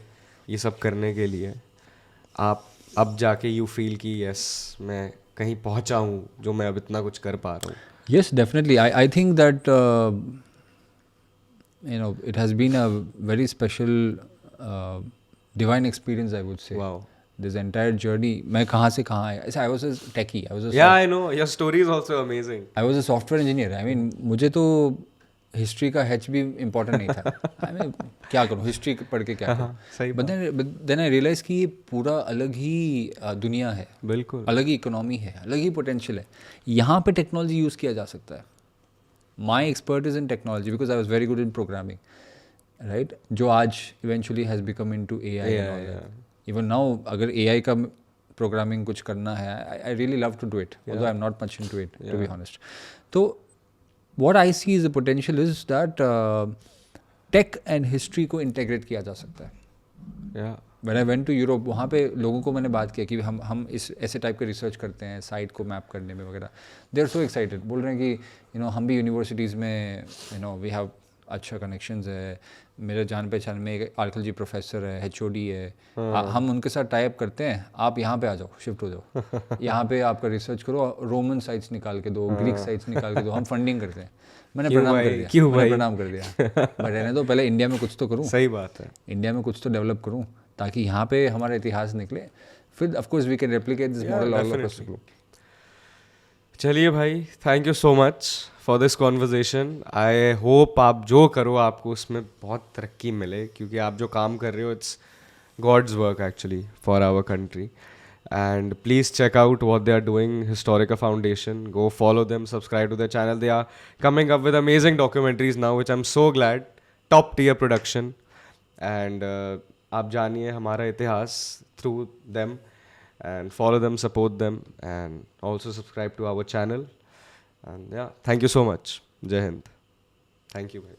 ये सब करने के लिए, आप अब जाके यू फील कि यस मैं कहीं पहुंचा हूँ जो मैं अब इतना कुछ कर पा रहा हूँ? Yes, definitely. I think that you know it has been a very special divine experience, I would say. Wow. This entire journey. मैं कहाँ से कहाँ आया? I was a techie. Yeah, I know. Your story is also amazing. I was a software engineer. I mean मुझे तो history का hatch भी important नहीं था। I mean क्या करूँ, हिस्ट्री पढ़ के क्या करूँ? सही But then I realized कि ये पूरा अलग ही दुनिया है, बिल्कुल अलग ही इकोनॉमी है, अलग ही पोटेंशियल है। यहाँ पे टेक्नोलॉजी यूज़ किया जा सकता है। My expert is in technology because I was very good in programming, right, जो आज eventually has become into AI। Even now अगर AI का प्रोग्रामिंग कुछ करना है, I really love to do it, although I am not much into it, to be honest. तो what I see is the potential is that tech and history को integrate किया जा सकता है। Yeah. When I went to Europe, वहाँ पे लोगों को मैंने बात किया कि हम इस ऐसे टाइप के रिसर्च करते हैं साइट को मैप करने में वगैरह। दे आर सो एक्साइटेड, बोल रहे हैं कि यू नो हम भी यूनिवर्सिटीज़ में यू नो वी हैव अच्छा कनेक्शंस है। मेरे जान पहचान में एक आर्कियोलॉजी प्रोफेसर है, HOD है, हम उनके साथ टाइप करते हैं, आप यहाँ पे आ जाओ, शिफ्ट हो जाओ, यहाँ पे आपका रिसर्च करो, रोमन साइट्स निकाल के दो, ग्रीक साइट्स निकाल के दो, हम फंडिंग करते हैं। मैंने प्रणाम कर दिया, मैंने प्रणाम कर दिया, बट रहने दो, पहले इंडिया में कुछ तो करूँ। सही बात है, इंडिया में कुछ तो डेवलप करूँ ताकि यहाँ पे हमारा इतिहास निकले, फिर of course we can replicate this model all across the globe. चलिए भाई, thank you so much for this conversation. I hope आप जो करो आपको उसमें बहुत तरक्की मिले, क्योंकि आप जो काम कर रहे हो it's God's work actually for our country. And please check out what they are doing, Historica Foundation. Go follow them, subscribe to their channel. They are coming up with amazing documentaries now, which I'm so glad. Top tier production. And आप जानिए हमारा इतिहास through them. And follow them, support them. And also subscribe to our channel. And yeah, thank you so much. Jai Hind. Thank you, bhai.